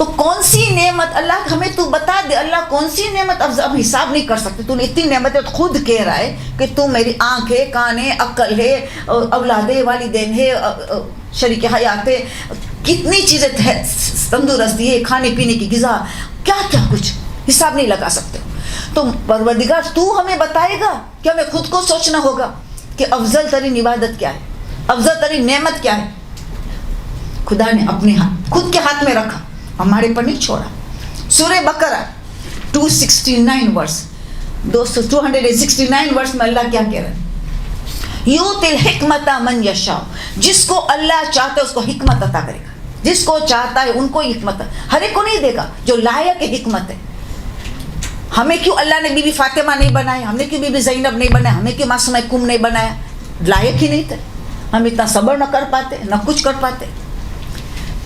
تو کون سی نعمت اللہ ہمیں تو بتا دے, اللہ کون سی نعمت اب حساب نہیں کر سکتے. تو نے اتنی نعمتیں خود کہہ رہا ہے کہ تو میری آنکھ ہے, کان ہے, عقل ہے, اولاد ہے, والدین ہے, شریک حیات ہے, کتنی چیزیں تندرستی ہے, کھانے پینے کی غذا, کیا کیا کچھ حساب نہیں لگا سکتے. تو پروردگار تو ہمیں بتائے گا کہ ہمیں خود کو سوچنا ہوگا کہ افضل ترین عبادت کیا ہے, افضل ترین نعمت کیا ہے. خدا نے اپنے ہاتھ خود کے ہاتھ میں رکھا, ہمارے پر نہیں چھوڑا. سورہ بقرہ 269 ورس 269 ورس میں اللہ کیا کہہ رہے ہیں, یؤتی الحکمت من یشاء, جس کو اللہ چاہتا ہے اس کو حکمت عطا کرے گا, جس کو چاہتا ہے ان کو حکمت, ہر ایک کو نہیں دے گا جو لائق حکمت ہے. ہمیں کیوں اللہ نے بی بی فاطمہ نہیں بنایا, ہم نے کیوں بی بی زینب نہیں بنایا, ہمیں کیوں معصومہ کم نہیں بنایا, لائق ہی نہیں تھے. ہم اتنا صبر نہ کر پاتے, نہ کچھ کر پاتے.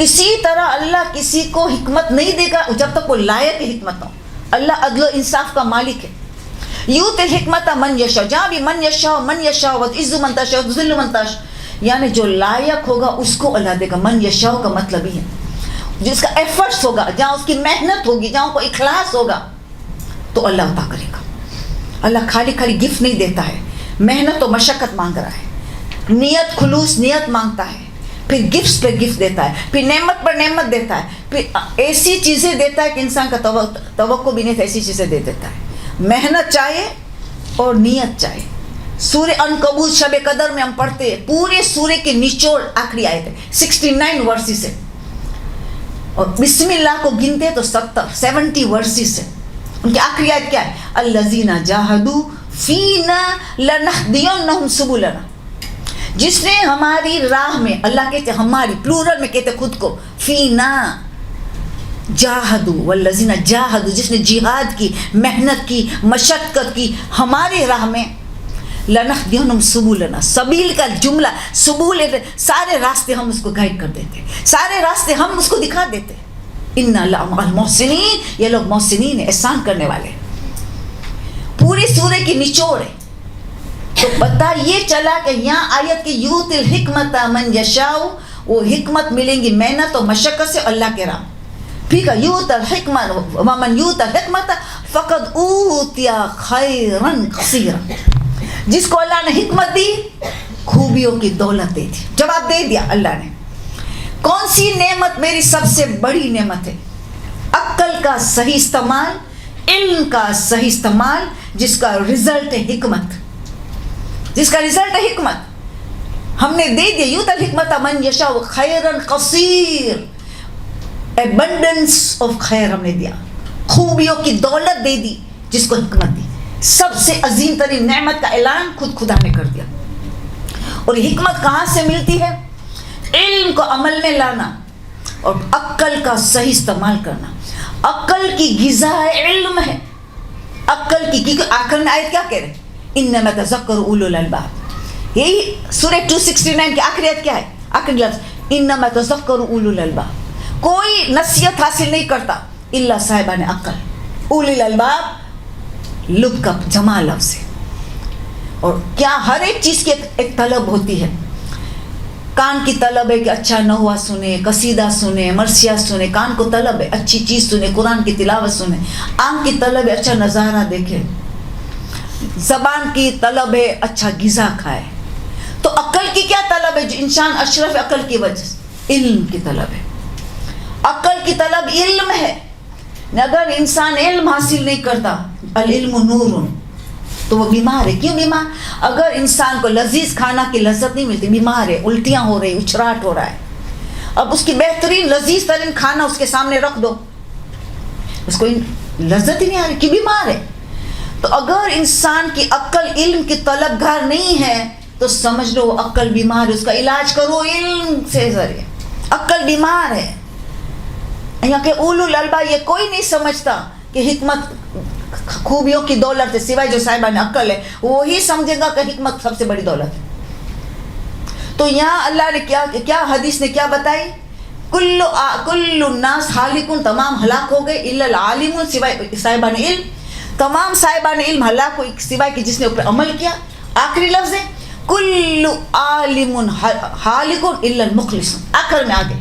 اسی طرح اللہ کسی کو حکمت نہیں دے گا جب تک وہ لائق حکمت ہو. اللہ عدل و انصاف کا مالک ہے. یؤتی الحکمت من یشاء, جہاں بھی من یشاء, من یشاء وتعز من تشاء وتذل من تشاء, یعنی جو لائق ہوگا اس کو اللہ دے گا. من یشاء کا مطلب ہی ہے جس کا ایفرٹس ہوگا, جہاں اس کی محنت ہوگی, جہاں کو اخلاص ہوگا تو اللہ عطا کرے گا. اللہ خالی خالی گفٹ نہیں دیتا ہے, محنت و مشقت مانگ رہا ہے, نیت خلوص نیت مانگتا ہے, پھر گفٹس پہ گفٹ دیتا ہے, پھر نعمت پر نعمت دیتا ہے, پھر ایسی چیزیں دیتا ہے کہ انسان کا توقع بھی نہیں تھا, ایسی چیزیں دے دیتا ہے. محنت چاہیے اور نیت چاہیے. سورہ عنکبوت شب قدر میں ہم پڑھتے ہیں, پورے سورے کے نچوڑ آخری آیت ہے 69 ورسز ہے, اور بسم اللہ کو گنتے تو 70 ورسز ہے. ان کی آخری آیت کیا ہے, الذین جاہدوا فینا لنہدینہم سبلنا, جس نے ہماری راہ میں, اللہ کہتے ہماری پلورل میں کہتے خود کو, فینا جاہدوا والذین جاہدوا, جس نے جہاد کی, محنت کی, مشقت کی ہماری راہ میں, لنہدینہم سبلنا, سبیل کا جملہ سبول, سارے راستے ہم اس کو گائیڈ کر دیتے, سارے راستے ہم اس کو دکھا دیتے. ان اللہ مع المحسنین, یہ لوگ محسنین ہیں, احسان کرنے والے. پوری سورے کی نچوڑ ہے. تو پتہ یہ چلا کہ یہاں آیت کی یؤتی الحکمت من یشاء, وہ حکمت ملیں گی محنت و مشقت سے اللہ کے راہ. ٹھیک ہے, یؤتی الحکمت ومن یؤتی الحکمت فقد اوتی خیرا کثیرا, جس کو اللہ نے حکمت دی خوبیوں کی دولت دے دی. جواب دے دیا اللہ نے. کون سی نعمت میری سب سے بڑی نعمت ہے؟ عقل کا صحیح استعمال, علم کا صحیح استعمال, جس کا رزلٹ ہے حکمت, جس کا رزلٹ ہے حکمت. ہم نے دے دیا یؤتی الحکمت من یشاء خیرا کثیر, ایبنڈنس آف خیر ہم نے دیا, خوبیوں کی دولت دے دی جس کو حکمت دی. سب سے عظیم ترین نعمت کا اعلان خود خدا نے کر دیا. اور یہ حکمت کہاں سے ملتی ہے؟ علم کو عمل میں لانا اور عقل کا صحیح استعمال کرنا. عقل کی غذا علم ہے. عقل کی آخر میں آیت کیا کہہ رہے ہیں, انما یتذکر اولو الالباب. یہی سورہ 269 کی آخری آیت کیا ہے, آخری لفظ انما یتذکر اولو الالباب. کوئی نصیحت حاصل نہیں کرتا الا صاحبان عقل. اولی الالباب لب کا جمع لفظ ہے. اور کیا ہر ایک چیز کی ایک طلب ہوتی ہے. کان کی طلب ہے کہ اچھا نحو سنے, قصیدہ سنے, مرثیہ سنے, کان کو طلب ہے اچھی چیز سنے, قرآن کی تلاوت سنے. آنکھ کی طلب ہے اچھا نظارہ دیکھے. زبان کی طلب ہے اچھا غذا کھائے. تو عقل کی کیا طلب ہے جو انسان اشرف عقل کی وجہ سے, علم کی طلب ہے. عقل کی طلب علم ہے. اگر انسان علم حاصل نہیں کرتا, العلم نور, تو وہ بیمار ہے. کیوں بیمار؟ اگر انسان کو لذیذ کھانا کی لذت نہیں ملتی, بیمار ہے, الٹیاں ہو رہی, اچھراٹ ہو رہا ہے. اب اس کی بہترین لذیذ ترین کھانا اس کے سامنے رکھ دو, اس کو لذت ہی نہیں آ رہی, کہ بیمار ہے. تو اگر انسان کی عقل علم کی طلبگار نہیں ہے تو سمجھ لو وہ عقل بیمار ہے. اس کا علاج کرو علم سے ذریعے. عقل بیمار ہے. یہاں کہ اولو الالباب یہ کوئی نہیں سمجھتا کہ حکمت خوبیوں کی دولت ہے, سوائے جو صاحبان عقل ہے, وہی سمجھے گا کہ حکمت سب سے بڑی دولت ہے. تو یہاں اللہ نے کیا حدیث نے کیا بتائی, کل الناس ہالکون, تمام ہلاک ہو گئے, الا العالمون, سوائے صاحبان علم. تمام صاحبان علم ہلاک ہوئے سوائے کہ جس نے اوپر عمل کیا. آخری لفظ ہے کل عالم ہالکون الا المخلصون, آخر میں آگے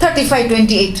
35-28।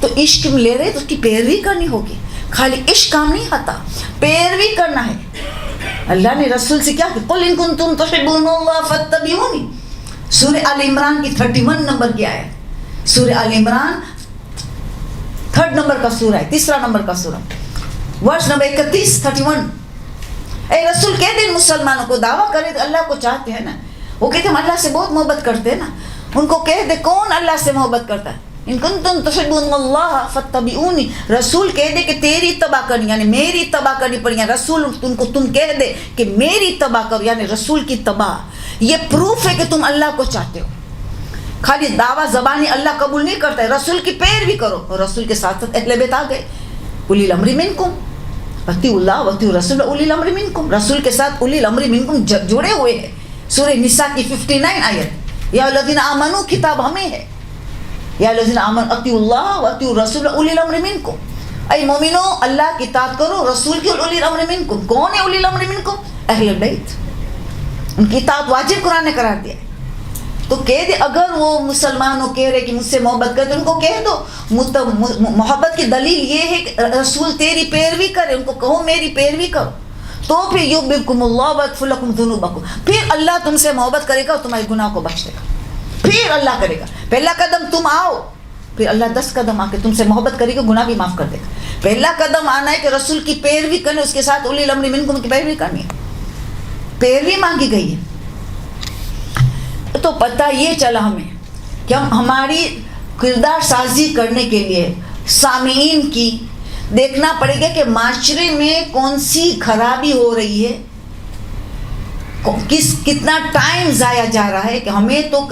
تو عشق میں لے رہے تو اس کی پیروی کرنی ہوگی. خالی عشق کام نہیں آتا, پیروی کرنا ہے. اللہ نے رسول سے کیا کہ قل ان کنتم تحبون اللہ فاتبعونی. سورہ آل عمران کی 31 نمبر کی آیت. سورہ آل عمران 3rd نمبر کا سورہ ہے, 3 نمبر کا سورہ, ورس نمبر 31 31. اے رسول کہہ دیں مسلمانوں کو, دعویٰ کرے تو اللہ کو چاہتے ہیں نا, وہ کہتے ہیں ہم اللہ سے بہت محبت کرتے ہیں نا. ان کو کہہ دے کون اللہ سے محبت کرتا ہے, ان کنتم تحبون اللہ فاتبعونی. رسول کہہ دے کہ تیری اتباع کرنی یعنی میری اتباع کرنی پڑی. رسول تم کہہ دے کہ میری اتباع کرو یعنی رسول کی اتباع. یہ پروف ہے کہ تم اللہ کو چاہتے ہو. خالی دعویٰ زبانی اللہ قبول نہیں کرتا ہے, رسول کی پیروی کرو. اور رسول کے ساتھ ساتھ اہل بیت آ گئے, اولی الامر منکم, اطیعوا اللہ واطیعوا الرسول اولی الامر منکم. رسول کے ساتھ اولی الامر منکم جڑے ہوئے ہیں. سورہ نساء کی 59 آیت, یا الذین آمنوا کتاب ہمیں ہے, یا الذین آمنوا اطیعوا اللہ واطیعوا الرسول اولی الامر منکم. اے مومنو اللہ کی اطاعت کرو, رسول کی اولی الامر منکم. کون ہے اولی الامر منکم؟ اہل بیت. ان کی اطاعت واجب قرآن نے قرار دیا ہے. تو کہہ دے اگر وہ مسلمانوں کہہ رہے کہ مجھ سے محبت کرتے, ان کو کہہ دو محبت کی دلیل یہ ہے کہ رسول تیری پیروی کرے. ان کو کہو میری پیروی کرو, تو پھر یحببکم اللہ ویغفر لکم ذنوبکم. پھر اللہ تم سے محبت کرے گا اور تمہارے گناہ کو بخش دے گا. پھر اللہ کرے گا. پہلا قدم تم آؤ, پھر اللہ 10 قدم آ کے تم سے محبت کرے گا, گناہ بھی معاف کر دے گا. پہلا قدم آنا ہے کہ رسول کی پیروی کرنے, اس کے ساتھ اولی الامر منکم کی پیروی کرنی ہے. پیروی مانگی گئی ہے. تو پتہ یہ چلا ہمیں کہ ہم ہماری کردار سازی کرنے کے لیے سامعین کی دیکھنا پڑے گا کہ معاشرے میں کون سی خرابی ہو رہی ہے, کتنا ٹائم ضائع جا رہا ہے. کہ ہمیں تو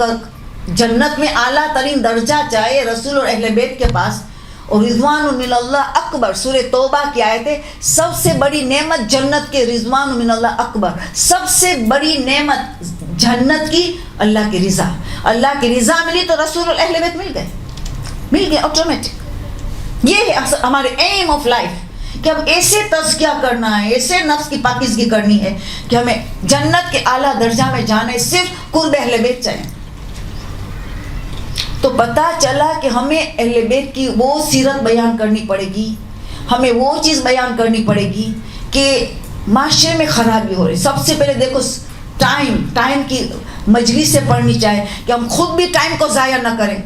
جنت میں اعلیٰ ترین درجہ چاہے رسول اور اہل بیت کے پاس, اور رضوان من اللہ اکبر. سورہ توبہ کی آیت ہے, سب سے بڑی نعمت جنت کے رضوان من اللہ اکبر. سب سے بڑی نعمت جنت کی اللہ کی رضا. اللہ کی رضا ملی تو رسول اور اہل بیت مل گئے آٹومیٹک. یہ ہے ہمارے ایم آف لائف کہ ہم ایسے تزکیہ کرنا ہے, ایسے نفس کی پاکیزگی کرنی ہے کہ ہمیں جنت کے اعلیٰ درجہ میں جانا ہے صرف قرب اہل بیت چاہیے. تو پتہ چلا کہ ہمیں اہل بیت کی وہ سیرت بیان کرنی پڑے گی, ہمیں وہ چیز بیان کرنی پڑے گی کہ معاشرے میں خرابی ہو رہی. سب سے پہلے دیکھو ٹائم کی مجلس سے پڑھنی چاہے کہ ہم خود بھی ٹائم کو ضائع نہ کریں.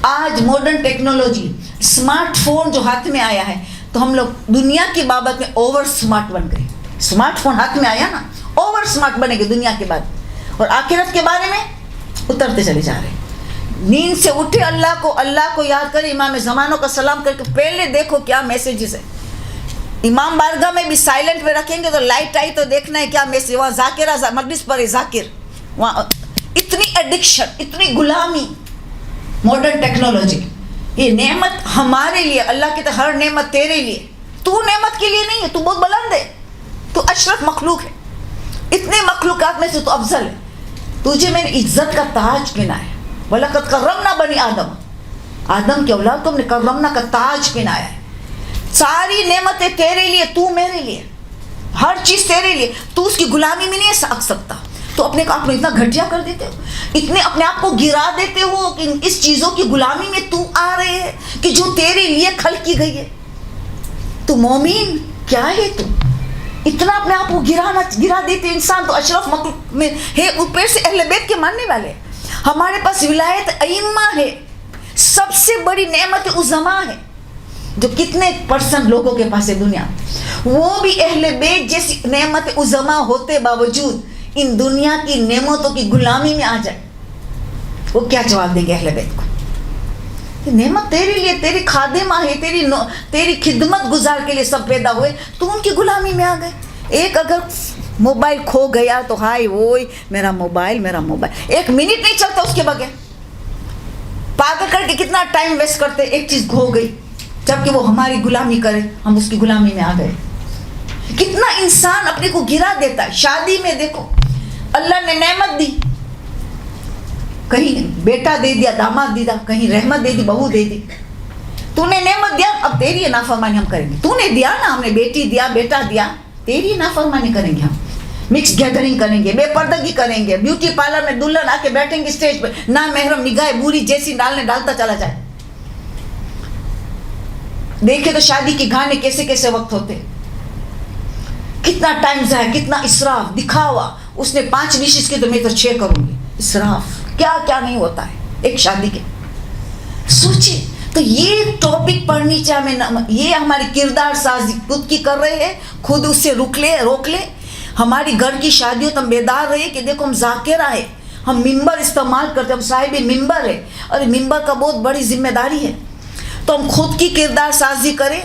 آج ماڈرن ٹیکنالوجی, اسمارٹ فون جو ہاتھ میں آیا ہے, تو ہم لوگ دنیا کی بابت میں اوور اسمارٹ بن گئے. اسمارٹ فون ہاتھ میں آیا نا, اوور اسمارٹ بنے گے دنیا کے بعد, اور آخرت کے بارے میں اترتے چلے جا رہے ہیں. نیند سے اٹھے اللہ کو یاد کرے, امام زمانوں کا سلام کر کے پہلے دیکھو کیا میسیجز ہے. امام بارگاہ میں بھی سائلنٹ میں رکھیں گے تو لائٹ آئی تو دیکھنا ہے کیا میسیج. وہاں ذاکرہ مجلس پر ذاکر, وہاں اتنی ایڈکشن, اتنی غلامی. ماڈرن ٹیکنالوجی یہ نعمت ہمارے لیے, اللہ کی تو ہر نعمت تیرے لیے, تو نعمت کے لیے نہیں ہے. تو بہت بلند ہے, تو اشرف مخلوق ہے, اتنے مخلوقات میں سے تو افضل ہے. تجھے میں نے عزت کا تاج پہنا ہے. وَلَقَدْ كَرَّمْنَا بَنِي آدم, آدم کی اولاد کو ہم نے کرمنا کا تاج پہنایا ہے. ساری نعمتیں تیرے لیے, تو میرے لیے, ہر چیز تیرے لیے. تو اس کی غلامی میں نہیں آ سکتا. تو اپنے آپ کو اتنا گھٹیا کر دیتے ہو, اتنے اپنے آپ کو گرا دیتے ہو کہ اس چیزوں کی غلامی میں تو آ رہے ہے کہ جو تیرے لیے خلق کی گئی ہے. تو مومن کیا ہے, تو اتنا اپنے آپ کو گرا دیتے. انسان تو اشرف مخلوق میں ہے, اوپر سے اہل بیت کے ماننے والے. ہمارے پاس ولایت ائمہ ہے, سب سے بڑی نعمت عظما ہے, جو کتنے % لوگوں کے پاس ہے دنیا. وہ بھی اہل بیت جیسی نعمت عظما ہوتے باوجود ان دنیا کی نعمتوں کی غلامی میں آ جائے, وہ کیا جواب دیں گے اہل بیت کو؟ نعمت تیرے لیے, تیری خادمہ ہے, تیری خدمت گزار کے لیے سب پیدا ہوئے, تو ان کی غلامی میں آ گئے. ایک اگر موبائل کھو گیا تو ہائے وہی میرا موبائل, 1 منٹ نہیں چلتا اس کے بغیر. پاگل کر کے کتنا ٹائم ویسٹ کرتے, ایک چیز کھو گئی, جبکہ وہ ہماری غلامی کرے, ہم اس کی غلامی میں آ گئے. کتنا انسان اپنے کو گرا دیتا ہے. شادی میں دیکھو, اللہ نے نعمت دی, کہیں بیٹا دے دیا, داماد دے دیا, کہیں رحمت دے دی, بہو دے دی. تو نے نعمت دیا, اب تیری نافرمانی ہم کریں گے. تو نے دیا نا, ہم نے بیٹی دیا, بیٹا دیا, تیری نافرمانی کریں گے ہم. مکس گیدرنگ کریں گے, بے پردگی کریں گے, بیوٹی پارلر میں دلہن آ کے بیٹھیں گے اسٹیج پہ, نہ محرم نگاہ بوری جیسی ڈالتا چلا جائے. دیکھے تو شادی کے گانے کیسے کیسے وقت ہوتے, کتنا ٹائم ضائع, کتنا اسراف, دکھاوا. اس نے 5 ڈشز کی تو میں تو 6 کروں گی. اسراف کیا کیا نہیں ہوتا ہے ایک شادی کے. سوچیے, تو یہ ٹاپک پڑھنی چاہیے. یہ ہماری کردار سازی خود کی کر رہے ہیں, خود اس سے روک لے. ہماری گھر کی شادیوں تو ہم بیدار رہے کہ دیکھو ہم ذاکرہ ہے, ہم ممبر استعمال کرتے, ہم صاحب ممبر ہے, اور ممبر کا بہت بڑی ذمہ داری ہے. تو ہم خود کی کردار سازی کریں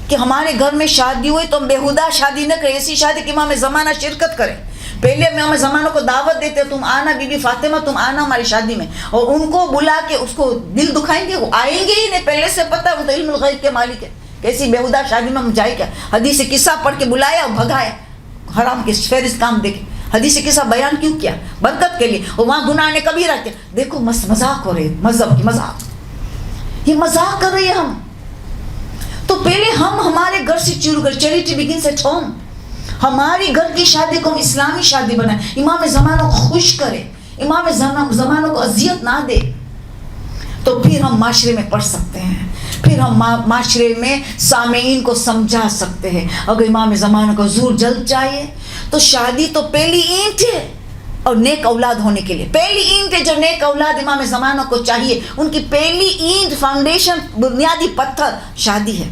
کہ ہمارے گھر میں شادی ہوئی تو ہم بیہودہ شادی نہ کریں, ایسی شادی کہ امام زمانہ شرکت کریں. پہلے امام زمانہ کو دعوت دیتے, تم آنا بی بی فاطمہ, تم آنا ہماری شادی میں, اور ان کو بلا کے اس کو دل دکھائیں گے, وہ آئیں گے ہی نہیں. پہلے سے پتہ ہے, تو علم الغیب کے مالک ہے, کیسی بیہودہ شادی میں ہم جائے کیا. حدیث قصہ پڑھ کے بلایا اور بھگایا, حرام کے فہرست کام دیکھے. حدیث قصہ بیان کیوں کیا؟ برکت کے لیے. اور وہاں گناہ نے کبیرہ کیا. دیکھو مذاق ہو رہے, مذہب کی مذاق, یہ مذاق کر رہے ہیں ہم. تو پہلے ہم ہمارے گھر سے شروع کر, چیریٹی بگنس ایٹ ہوم. ہماری گھر کی شادی کو ہم اسلامی شادی بنائیں, امام زمانہ کو خوش کرے, امام زمانہ کو اذیت نہ دے. تو پھر ہم معاشرے میں پڑھ سکتے ہیں, پھر ہم معاشرے میں سامعین کو سمجھا سکتے ہیں. اگر امام زمانہ کو حضور جلد چاہیے تو شادی تو پہلی اینٹ ہے, اور نیک اولاد ہونے کے لیے پہلی اینٹ ہے جو نیک اولاد امام زمانہ کو چاہیے. ان کی پہلی اینٹ, فاؤنڈیشن, بنیادی پتھر شادی ہے.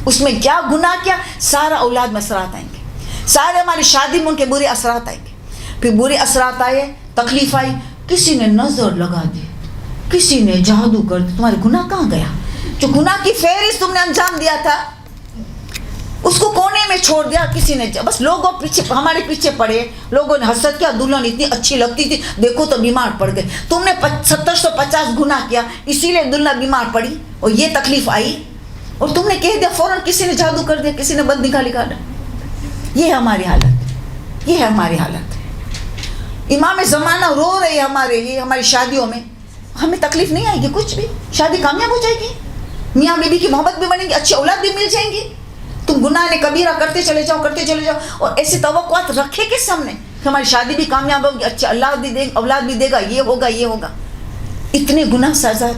اس میں کیا گناہ کیا, سارا اولاد میں اثرات آئیں گے, سارے ہماری شادی میں ان کے برے اثرات آئیں گے. پھر برے اثرات آئے, تکلیف آئی, کسی نے نظر لگا دی, کسی نے جادو کر دی, تمہارے گناہ کہاں گیا؟ جو گناہ کی فہرست تم نے انجام دیا تھا اس کو کونے میں چھوڑ دیا کسی نے. بس لوگوں پیچھے, ہمارے پیچھے پڑے, لوگوں نے حسد کیا, دلہن اتنی اچھی لگتی تھی, دیکھو تو بیمار پڑ گئے. تم نے 750 گناہ کیا, اسی لیے دلہن بیمار پڑی اور یہ تکلیف آئی, اور تم نے کہہ دیا فوراً کسی نے جادو کر دیا, کسی نے بد نگاہ نکالا. یہ ہے ہماری حالت, یہ ہے ہماری حالت. امام زمانہ رو رہے ہمارے لیے, ہماری شادیوں میں. ہمیں تکلیف نہیں آئے گی کچھ بھی, شادی کامیاب ہو جائے گی, میاں بیوی کی محبت بھی بنے گی, اچھی اولاد بھی مل جائیں گی. تم گناہ نے کبیرہ کرتے چلے جاؤ, اور ایسی توقعات رکھے کس ہم نے کہ ہماری شادی بھی کامیاب ہوگی, اچھا اولاد بھی دے گا, یہ ہوگا. اتنے گناہ سزا.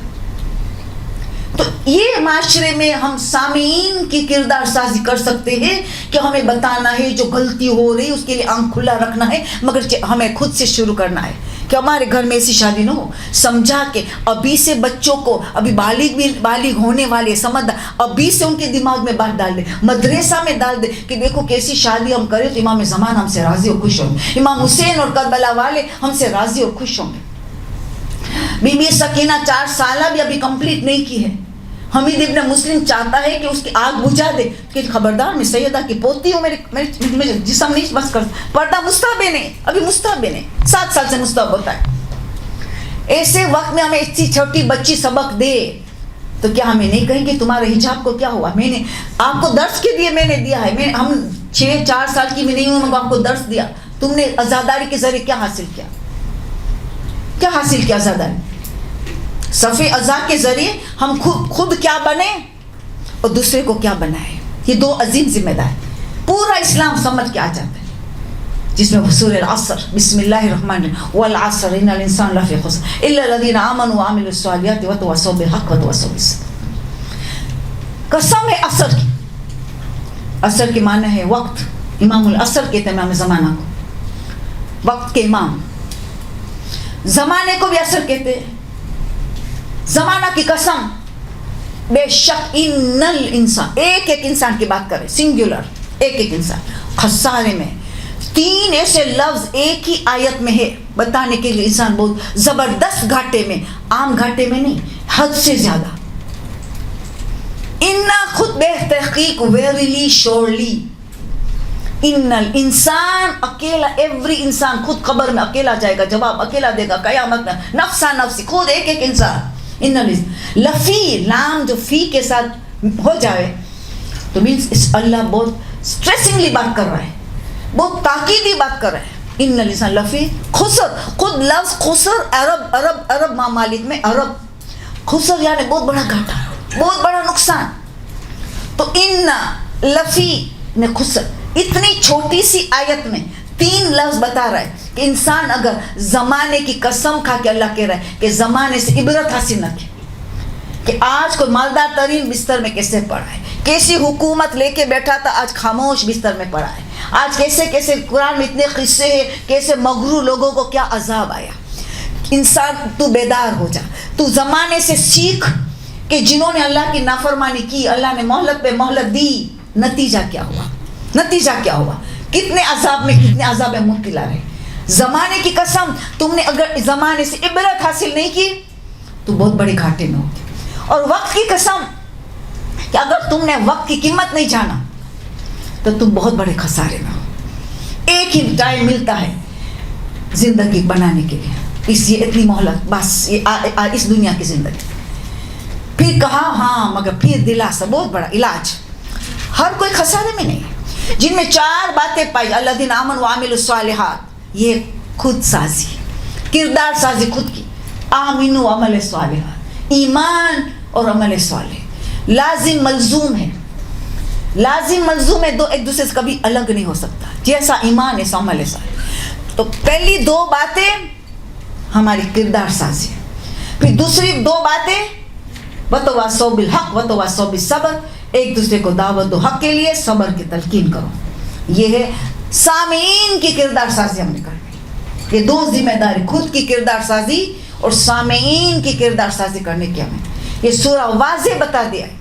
تو یہ معاشرے میں ہم سامعین کی کردار سازی کر سکتے ہیں کہ ہمیں بتانا ہے جو غلطی ہو رہی اس کے لیے آنکھ کھلا رکھنا ہے, مگر ہمیں خود سے شروع کرنا ہے کہ ہمارے گھر میں ایسی شادی نہ ہو. سمجھا کے ابھی سے بچوں کو, ابھی بالغ ہونے والے سمجھدار, ابھی سے ان کے دماغ میں بات ڈال دے, مدرسہ میں ڈال دے کہ دیکھو کیسی شادی ہم کریں تو امام زمان ہم سے راضی اور خوش ہوں گے, امام حسین اور کربلا والے ہم سے راضی اور خوش ہوں گے. بی بی سکینہ 4 سالہ بھی ابھی کمپلیٹ نہیں کی ہے. حمید ابن مسلم چاہتا ہے کہ اس کی آگ بجھا دے کہ خبردار میں سیدہ کی پوتی ہوں, میرے جسم نہیں بس کر. پردہ مستحب نہیں, ابھی مستحب نہیں, 7 سال سے مستحب ہوتا ہے. ایسے وقت میں ہمیں اتنی چھوٹی بچی سبق دے تو کیا ہمیں نہیں کہیں گے تمہارے حجاب کو کیا ہوا؟ میں نے آپ کو درس کے لیے میں نے دیا ہے, ہم 6-4 سال کی میں نہیں ہوں, میں آپ کو درس دیا. تم نے آزاداری کے ذریعے کیا حاصل کیا؟ کیا حاصل کیا آزاداری؟ صف ازا کے ذریعے ہم خود کیا بنے اور دوسرے کو کیا بنائے. یہ 2 عظیم ذمہ دار. پورا اسلام سمجھ کے آ جاتا ہے, جس میں سورہ العصر, بسم اللہ الرحمن الرحیم, والعصر ان الانسان لفی خسر الا الذین آمنوا وعملوا الصالحات وتواصوا بالحق وتواصوا بالصبر. قسم ہے عصر کی. عصر کے معنی ہے وقت. امام العصر کہتے ہیں امام زمانہ کو, وقت کے امام. زمانے کو بھی عصر کہتے ہیں. زمانہ کی قسم, بے شک ان الانسان, ایک انسان کی بات کرے, سنگولر, ایک انسان. خسارے میں 3 ایسے لفظ ایک ہی آیت میں ہے بتانے کے لیے انسان بہت زبردست گھاٹے میں, عام گھاٹے میں نہیں, حد سے زیادہ. انا خود بے تحقیق, ویریلی, شورلی, ان الانسان اکیلا, ایوری انسان خود قبر میں اکیلا جائے گا, جواب اکیلا دے گا قیامت میں, نفسا نفسی, خود ایک انسان. ان لفی, لام جو فی کے ساتھ ہو جائے تو مینس اس اللہ بہت سٹریسنگلی بات کر رہا ہے, بہت تاکیدی بات کر رہا ہے. ان الانسان لفی خسر, خود لفظ خسر عرب ممالک میں عرب خسر یعنی بہت بڑا گھاٹا, بہت بڑا نقصان. تو ان لفی نے خسر, اتنی چھوٹی سی آیت میں 3 لفظ بتا رہا ہے کہ انسان اگر زمانے کی قسم کھا کے اللہ کہہ رہا ہے کہ زمانے سے عبرت حاصل نہ کی, کہ آج کوئی مالدار ترین بستر میں کیسے پڑا ہے, کیسی حکومت لے کے بیٹھا تھا, آج خاموش بستر میں پڑا ہے. آج کیسے قرآن میں اتنے قصے ہیں, کیسے مغرور لوگوں کو کیا عذاب آیا. انسان تو بیدار ہو جا, تو زمانے سے سیکھ کہ جنہوں نے اللہ کی نافرمانی کی, اللہ نے مہلت پہ مہلت دی, نتیجہ کیا ہوا, نتیجہ کیا ہوا, کتنے عذاب میں کتنے عذاب میں مبتلا رہے. زمانے کی قسم, تم نے اگر زمانے سے عبرت حاصل نہیں کی تو بہت بڑے گھاٹے میں ہوگی. اور وقت کی قسم کہ اگر تم نے وقت کی قیمت نہیں جانا تو تم بہت بڑے خسارے میں ہو. ایک ہی ٹائم ملتا ہے زندگی بنانے کے لیے, اس یہ اتنی مہلت, بس یہ اس دنیا کی زندگی. پھر کہا ہاں مگر پھر دلاسا, بہت بڑا علاج. ہر کوئی خسارے میں نہیں ہے. جن میں 4 باتیں پائی, الذین آمنوا وعملوا الصالحات, یہ خود سازی, کردار سازی خود کی. آمنوا وعملوا الصالحات, ایمان اور عمل صالح لازم ملزوم ہے. لازم ملزوم ہے, دو ایک دوسرے سے کبھی الگ نہیں ہو سکتا. جیسا ایمان ایسا عمل صالح. تو پہلی 2 باتیں ہماری کردار سازی, پھر دوسری 2 باتیں وتواصوا بالحق وتواصوا بالصبر, ایک دوسرے کو دعوت دو حق کے لیے, صبر کی تلقین کرو. یہ ہے سامعین کی کردار سازی ہم نے کرنی. یہ 2 ذمہ داری, خود کی کردار سازی اور سامعین کی کردار سازی کرنے کی. ہمیں یہ سورہ واضح بتا دیا ہے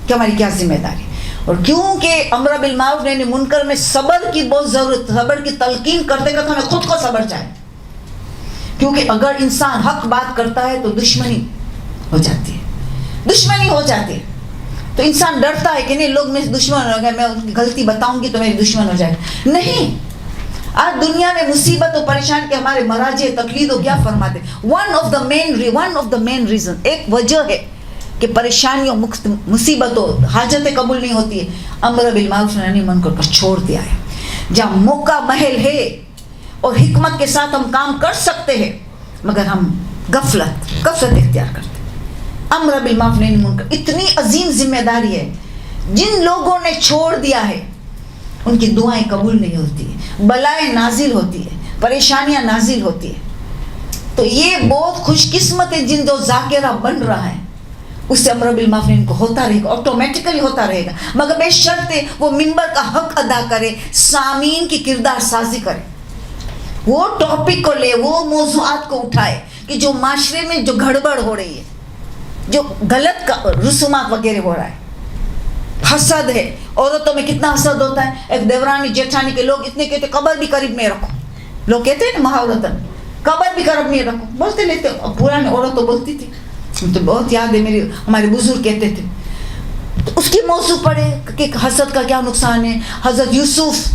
کہ ہماری کیا ذمہ داری. اور کیونکہ امر بالمعروف نہی عن المنکر میں صبر کی بہت ضرورت, صبر کی تلقین کرتے کرتے ہمیں خود کو صبر چاہیے. کیونکہ اگر انسان حق بات کرتا ہے تو دشمنی ہو جاتی ہے, دشمنی ہو جاتی ہے. تو انسان ڈرتا ہے کہ نہیں لوگ میرے دشمن ہو گئے, میں ان کی غلطی بتاؤں گی تو میرے دشمن ہو جائے. نہیں, آج دنیا میں مصیبت و پریشان کے ہمارے مراجع تقلید و کیا فرماتے, one of the main reason, ایک وجہ ہے کہ پریشانیوں مصیبتوں حاجتیں قبول نہیں ہوتی ہے, امر بالمعروف نہی عن المنکر پر چھوڑ دیا ہے. جہاں موقع محل ہے اور حکمت کے ساتھ ہم کام کر سکتے ہیں, مگر ہم غفلت اختیار کرتے. امر بالمعروف نہی عن المنکر اتنی عظیم ذمہ داری ہے, جن لوگوں نے چھوڑ دیا ہے ان کی دعائیں قبول نہیں ہوتی, بلائیں نازل ہوتی ہے, پریشانیاں نازل ہوتی ہے. تو یہ بہت خوش قسمت ہے جن جو ذاکرہ بن رہا ہے, اس سے امر بالمعروف نہی کو ہوتا رہے گا, آٹومیٹیکلی ہوتا رہے گا, مگر بے شرط وہ منبر کا حق ادا کرے, سامعین کی کردار سازی کرے, وہ ٹاپک کو لے, وہ موضوعات کو اٹھائے کہ جو معاشرے میں جو گڑبڑ ہو رہی ہے, جو غلط رسومات وغیرہ ہو رہا ہے. حسد ہے, عورتوں میں کتنا حسد ہوتا ہے. ایک دیورانی جیٹھانی کے لوگ اتنے کہتے قبر بھی قریب میں رکھو, لوگ کہتے ہیں نا محاورتاً, قبر بھی قریب میں رکھو, بولتے لیتے. پرانے عورت تو بولتی تھی, تو بہت یاد ہے میری, ہمارے بزرگ کہتے تھے. تو اس کی موضوع پڑھے کہ حسد کا کیا نقصان ہے. حضرت یوسف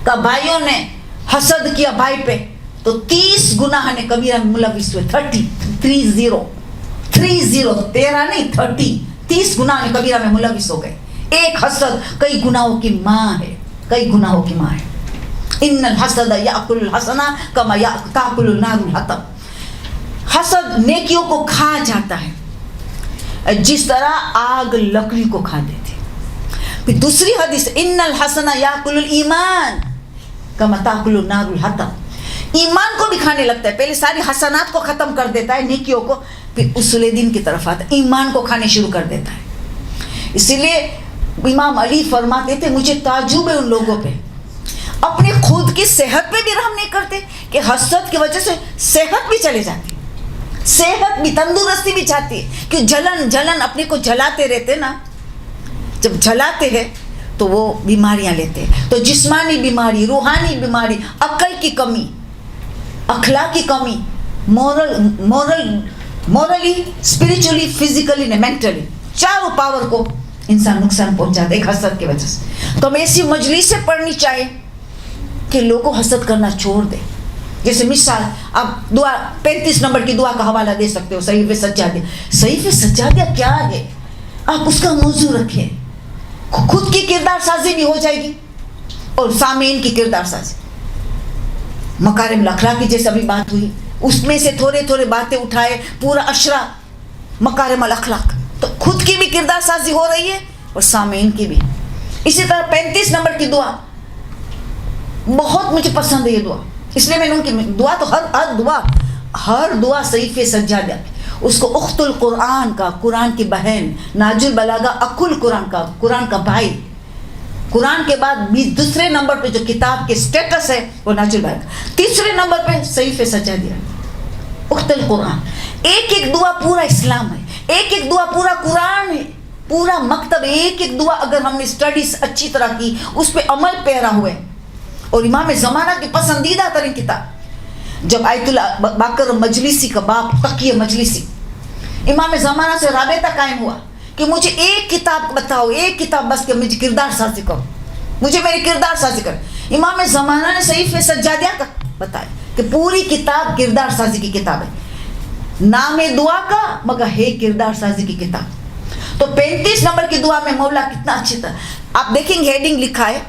کا بھائیوں نے حسد کیا بھائی پہ تو 30 گناہ نے کبیرہ میں ملوث ہوئے. 13 نہیں 30 گناہ نے کبیرہ میں ملوث ہو گئے. ایک حسد کئی گناہوں کی ماں ہے, کئی گناہوں کی ماں ہے. ان الحسد یاکل الحسنہ کما تاکل النار الحطب, حسد نیکیوں کو کھا جاتا ہے جس طرح آگ لکڑی کو کھا دیتی. پھر دوسری حدیث, ان الحسنہ یاکل الایمان کما تاکل النار الحطب, ایمان کو بھی کھانے لگتا ہے. پہلے ساری حسنات کو ختم کر دیتا ہے, نیکیوں کو, پھر اصول دین کی طرف آتا ہے, ایمان کو کھانے شروع کر دیتا ہے. اسی لیے امام علی فرماتے تھے مجھے تعجب ہے ان لوگوں پہ, اپنی خود کی صحت پہ بھی رحم نہیں کرتے کہ حسد کی وجہ سے صحت بھی چلے جاتی, صحت بھی, تندرستی بھی چاہتی ہے. کہ جلن اپنے کو جلاتے رہتے نا, جب جلاتے ہیں تو وہ بیماریاں لیتے ہیں. تو جسمانی بیماری, روحانی بیماری, عقل کی کمی, اخلاق کی کمی, مورلی, اسپرچولی, فزیکلی, مینٹلی, چاروں پاور کو انسان نقصان پہنچاتا ہے ایک حسد کی وجہ سے. تو ہمیں ایسی مجلسیں پڑھنی چاہیے کہ لوگوں حسد کرنا چھوڑ دیں. جیسے مثال, آپ دعا 35 نمبر کی دعا کا حوالہ دے سکتے ہو, صحیفہ سجادہ. صحیفہ سجادہ کیا ہے, آپ اس کا موضوع رکھیں, خود کی کردار سازی بھی ہو جائے گی اور سامعین کی کردار سازی. مکارم الاخلاق کی جیسے ابھی بات ہوئی, اس میں سے تھوڑے باتیں اٹھائے, پورا اشرا مکارم الاخلاق. تو خود کی بھی کردار سازی ہو رہی ہے اور سامعین کی بھی. اسی طرح 35 نمبر کی دعا بہت مجھے پسند ہے یہ دعا, اس لیے میں نے ان کی دعا تو ہر دعا صحیفہ سجادہ, اس کو اخت القرآن کا، قرآن کی بہن، ناج البلاغہ اکل قرآن کا بھائی. قرآن کے بعد دوسرے نمبر پہ جو کتاب کے سٹیٹس ہے وہ ناج البلاغہ. تیسرے نمبر پہ صحیف سجادیہ، اخت القرآن. ایک ایک دعا پورا اسلام ہے، ایک ایک دعا پورا قرآن ہے، پورا مکتب. ایک ایک دعا اگر ہم نے اسٹڈیز اچھی طرح کی، اس پہ عمل پیرا ہوئے. اور امام زمانہ کی پسندیدہ ترین کتاب، جب آیت اللہ باقر مجلسی کا باپ تقی مجلسی امام زمانہ سے رابطہ قائم ہوا کہ مجھے ایک کتاب بتاؤ، ایک کتاب بس کہ مجھے کردار سازی کرو، مجھے میری کردار سازی کرو. امام زمانہ نے صحیفہ سجادیہ کا بتایا کہ پوری کتاب کردار سازی کی کتاب ہے، نام دعا کا مگر ہے کردار سازی کی کتاب. تو 35 نمبر کی دعا میں مولا کتنا اچھی طرح آپ دیکھیں گے، ہیڈنگ لکھا ہے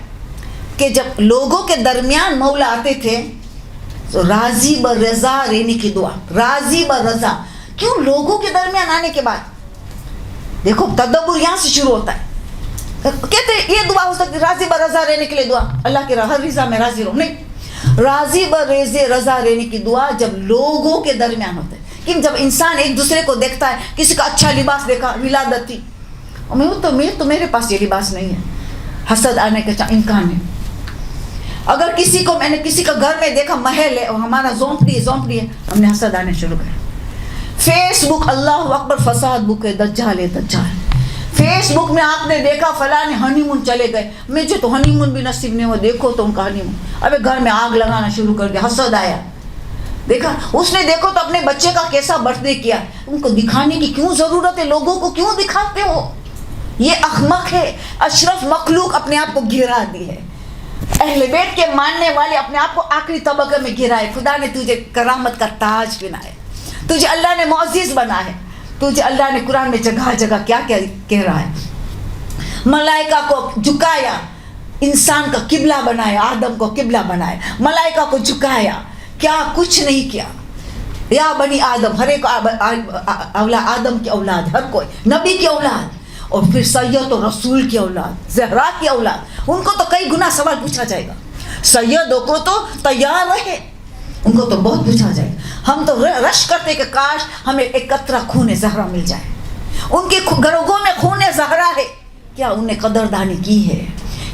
کہ جب لوگوں کے درمیان مولا آتے تھے تو راضی برضا رہنے کی دعا. راضی برضا کیوں؟ لوگوں کے درمیان آنے کے بعد دیکھو تدبر یہاں سے شروع ہوتا ہے. کہتے ہیں یہ دعا ہو سکتی راضی برضا رہنے کے لیے دعا، اللہ کے ہر رضا میں راضی رہو. نہیں، راضی برضا رہنے کی دعا جب لوگوں کے درمیان ہوتا ہے. کہ جب انسان ایک دوسرے کو دیکھتا ہے، کسی کا اچھا لباس دیکھا، ولادت تھی، تو میرے پاس یہ لباس نہیں ہے، حسد آنے کا امکان ہے. اگر کسی کو میں نے کسی کا گھر میں دیکھا محل ہے اور ہمارا زونپڑی ہے، ہم نے حسد آنے شروع کر. فیس بک، اللہ اکبر، فساد بک ہے، دجال ہے دجال. فیس بک میں آپ نے دیکھا فلاں ہنی مون چلے گئے، مجھے تو ہنی مون بھی نصیب نہیں ہوا، دیکھو تو ان کا ہنی مون. ابھی گھر میں آگ لگانا شروع کر دیا، حسد آیا. دیکھا اس نے، دیکھو تو اپنے بچے کا کیسا برتھ ڈے کیا. ان کو دکھانے کی کیوں ضرورت ہے؟ لوگوں کو کیوں دکھاتے ہو؟ یہ احمق ہے. اشرف مخلوق اپنے آپ کو گرا دی ہے. اہل بیت کے ماننے والے اپنے آپ کو آخری طبقے میں گرائے. خدا نے تجھے کرامت کا تاج پہنایا، تجھے اللہ نے معزز بنا ہے، تجھے اللہ نے قرآن میں جگہ جگہ کیا کیا کہہ رہا ہے. ملائکہ کو جھکایا، انسان کا قبلہ بنایا، آدم کو قبلہ بنایا، ملائکہ کو جھکایا. کیا کچھ نہیں کیا. یا بنی آدم، ہر ایک اولاد، آدم کی اولاد، ہر کوئی نبی کی اولاد، اور پھر سید و رسول کی اولاد، زہرا کی اولاد. ان کو تو کئی گنا سوال پوچھا جائے گا. سیدوں کو تو تیار رہے، ان کو تو بہت پوچھا جائے گا. ہم تو رش کرتے کہ کاش ہمیں ایک قطرہ خون زہرا مل جائے. ان کے گرگوں میں خون زہرا ہے. کیا انہوں نے قدردانی کی ہے؟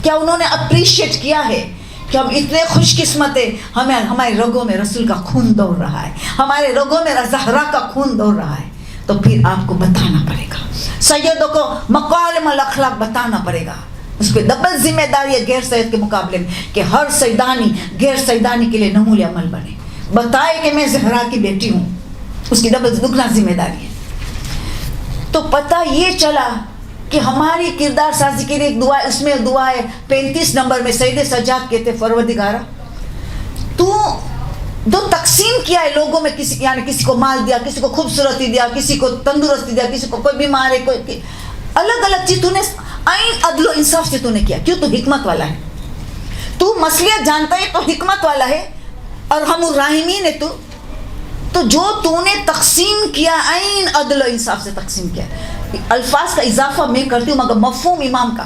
کیا انہوں نے اپریشیٹ کیا ہے کہ ہم اتنے خوش قسمت ہیں، ہمارے رگوں میں رسول کا خون دوڑ رہا ہے، ہمارے رگوں میں زہرا کا خون دوڑ رہا ہے. تو پھر آپ کو بتانا پڑے گا، سیدوں کو مکارم الاخلاق بتانا پڑے گا. اس پہ ڈبل ذمہ داری ہے غیر سید کے مقابلے میں کہ ہر سیدانی غیر سیدانی کے لیے نمول عمل بنے، بتائے کہ میں زہرا کی بیٹی ہوں. اس کی ڈبل دگنا ذمہ داری ہے. تو پتہ یہ چلا کہ ہماری کردار سازی کے لیے ایک دعا، اس میں دعا ہے 35 نمبر میں سید سجاد کہتے پروردگارا تو جو تقسیم کیا ہے لوگوں میں، کسی یعنی کسی کو مال دیا، کسی کو خوبصورتی دیا، کسی کو تندرستی دیا، کسی کو کوئی بیمار ہے، کوئی الگ الگ چیز تو نے عین عدل و انصاف سے تو نے کیا. کیوں؟ تو حکمت والا ہے، تو مصلحت جانتا ہے، تو حکمت والا ہے، ارحم الراحمین ہے. تو جو تو نے تقسیم کیا عین عدل و انصاف سے تقسیم کیا. الفاظ کا اضافہ میں کرتی ہوں مگر مفہوم امام کا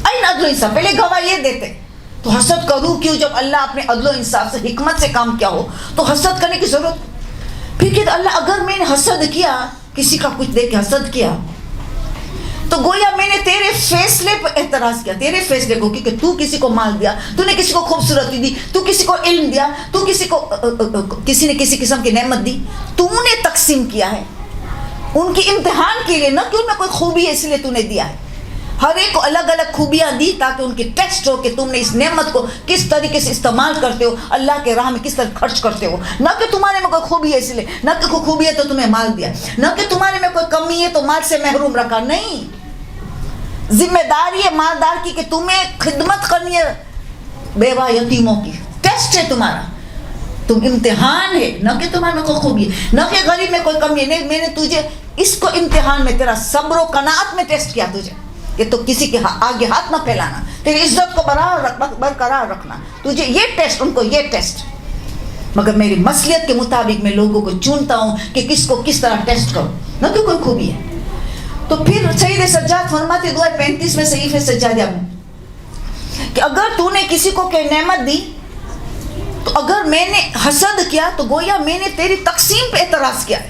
عین عدل و انصاف. پہلے گواہ یہ دیتے تو حسد کروں کیوں جب اللہ اپنے عدل و انصاف سے حکمت سے کام کیا ہو تو حسد کرنے کی ضرورت. پھر کہ اللہ اگر میں نے حسد کیا، کسی کا کچھ دے کے حسد کیا، تو گویا میں نے تیرے فیصلے پر اعتراض کیا، تیرے فیصلے کو، کیونکہ تو کسی کو مال دیا، تو نے کسی کو خوبصورتی دی، تو کسی کو علم دیا، تو کسی نے کسی قسم کی نعمت دی، تو نے تقسیم کیا ہے ان کی امتحان کے لیے، نہ کہ ان میں کوئی خوبی ہے اس لیے تو نے دیا ہے. ہر ایک کو الگ الگ خوبیاں دی تاکہ ان کی ٹیسٹ ہو کہ تم نے اس نعمت کو کس طریقے سے استعمال کرتے ہو، اللہ کے راہ میں کس طرح خرچ کرتے ہو. نہ کہ تمہارے میں کوئی خوبی ہے اس لیے، نہ کہ کوئی خوبی ہے تو تمہیں مال دیا، نہ کہ تمہارے میں کوئی کمی ہے تو مال سے محروم رکھا. نہیں، ذمہ داری ہے مالدار کی کہ تمہیں خدمت کرنی ہے بیوہ یتیموں کی. ٹیسٹ ہے تمہارا، تم امتحان ہے، نہ کہ تمہارے میں کوئی خوبی ہے، نہ کہ غریب میں کوئی کمی ہے. نہیں، میں نے تجھے اس کو امتحان میں تیرا صبر و قناعت میں ٹیسٹ کیا تجھے کہ تو کسی کے آگے ہاتھ نہ پھیلانا، تیری عزت کو برقرار رکھنا. تجھے یہ ٹیسٹ، ان کو یہ ٹیسٹ. مگر میری مصلحت کے مطابق میں لوگوں کو چنتا ہوں کہ کس کو کس طرح ٹیسٹ کروں، نہ کہ کوئی خوبی ہے. تو پھر سید سجاد فرماتے دعا 35 میں صحیفہ سجادیہ میں کہ اگر تو نے کسی کو کوئی نعمت دی تو اگر میں نے حسد کیا تو گویا میں نے تیری تقسیم پہ اعتراض کیا ہے.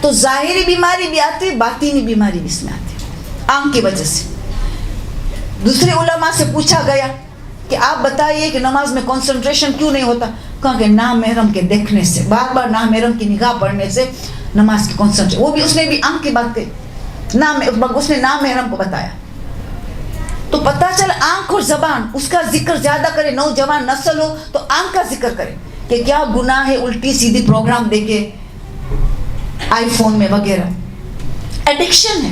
تو ظاہری بیماری بھی آتی ہے, باطینی بیماری بھی اس میں آتی ہے آنکھ کی وجہ سے. دوسرے علماء سے پوچھا گیا کہ آپ بتائیے کہ نماز میں کنسنٹریشن کیوں نہیں ہوتا؟ کہا کہ نامحرم کے دیکھنے سے, بار بار نامحرم کی نگاہ پڑنے سے نماز کی کنسنٹریشن. وہ بھی اس نے بھی آنکھ کی بات کہی, اس نے نامحرم کو بتایا. تو پتہ چلا آنکھ اور زبان اس کا ذکر زیادہ کرے. نوجوان نسل ہو تو آنکھ کا ذکر کرے کہ کیا گناہ ہے الٹی سیدھی پروگرام دیکھے آئی فون میں وغیرہ. ایڈکشن ہے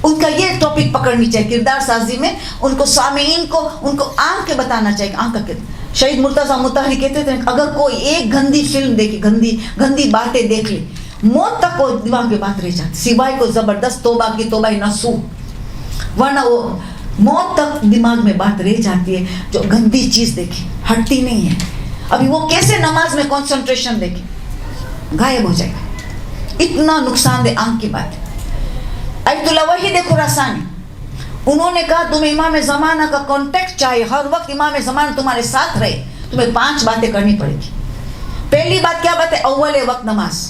ان کا, یہ ٹاپک پکڑنی چاہیے کردار سازی میں. ان کو سامعین کو ان کو آنکھ کے بتانا چاہیے کہ آنکھ کا کردار. شہید مرتضیٰ مطہری کہتے تھے اگر کوئی ایک گندی فلم دیکھے, گندی باتیں دیکھ لے, موت تک وہ دماغ میں بات رہ جاتی, سوائے کو زبردست توبہ کی توبہ نسو, ورنہ وہ موت تک دماغ میں بات رہ جاتی ہے. جو گندی چیز دیکھے ہٹتی نہیں ہے. ابھی وہ کیسے نماز میں کنسنٹریشن دیکھے, غائب ہو جائے گا. اتنا نقصان دہ آنکھ کی بات ہے. ایت اللہ وحید خراسانی انہوں نے کہا تمہیں امام زمانہ کا کانٹیکٹ چاہیے, ہر وقت امام زمانہ تمہارے ساتھ رہے, تمہیں 5 باتیں کرنی پڑے گی. پہلی بات کیا بات ہے؟ اول وقت نماز.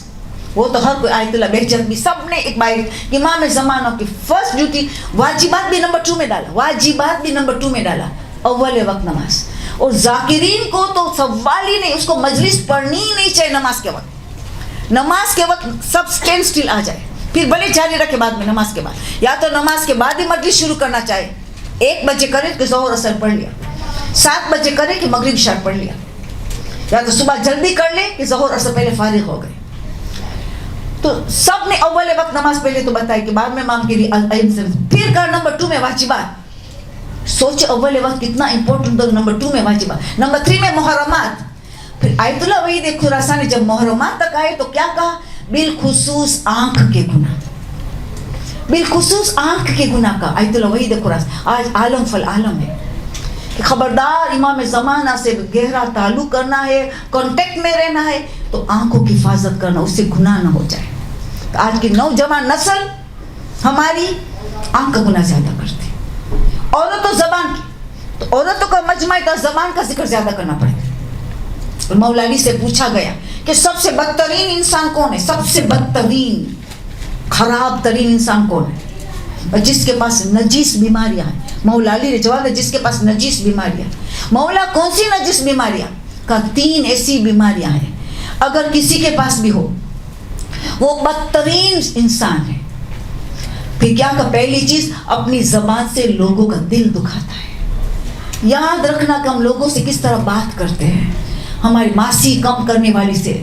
وہ تو ہر کوئی آیت اللہ بہجت بھی سب نے ایک بات, امام زمانہ کی فرسٹ ڈیوٹی, واجبات بھی نمبر 2 میں ڈالا, واجبات بھی نمبر 2 میں ڈالا, اول وقت نماز. اور ذاکرین کو تو سوال ہی نہیں, اس کو مجلس پڑھنی ہی نہیں چاہیے نماز کے وقت. نماز کے وقت سب اسٹینڈ اسٹل آ جائے, پھر بھلے جاری رکھے بعد میں نماز کے بعد, یا تو نماز کے بعد ہی مجلس شروع کرنا چاہے. 1 بجے کرے کہ ظہر اثر پڑھ لیا, 7 بجے کرے کہ مغرب عشاء پڑھ لیا, یا تو صبح جلدی کر لے کہ ظہر اثر پہلے فارغ ہو گئے. تو سب نے اول وقت نماز پہلے تو بتائی کہ بعد میں مام کے لیے. پھر کہا نمبر 2 میں واجبات. سوچے اول وقت کتنا امپورٹنٹ, نمبر 2 میں واجبات. نمبر 3 میں محرمات. پھر آیت اللہ وحید خراسانی جب محرمات تک آئے تو کیا کہا؟ بالخصوص آنکھ کے گناہ, بالخصوص آنکھ کے گناہ کا. آیت اللہ وحید خراسانی آج عالم فالعالم ہے کہ خبردار امام زمانہ سے گہرا تعلق کرنا ہے, کانٹیکٹ میں رہنا ہے تو آنکھوں کی حفاظت کرنا, اس سے گناہ نہ ہو جائے. آج کی نوجوان نسل ہماری آنکھ کا گناہ زیادہ کرتی. عورتوں زبان کی, تو عورتوں کا مجمع کا زبان کا ذکر زیادہ کرنا پڑے گا. مولا علی سے پوچھا گیا کہ سب سے بدترین انسان کون ہے؟ سب سے بدترین خراب ترین انسان کون ہے؟ جس کے پاس نجیس بیماریاں ہیں. مولا علی نے جواب دیا جس کے پاس نجیس بیماریاں. مولا کون سی نجیس بیماریاں؟ کا 3 ایسی بیماریاں ہیں اگر کسی کے پاس بھی ہو وہ بدترین انسان ہے. پھر کیا کہ پہلی چیز اپنی زبان سے لوگوں کا دل دکھاتا ہے. یاد رکھنا کہ ہم لوگوں سے کس طرح بات کرتے ہیں. ہماری ماسی کم کرنے والی سے,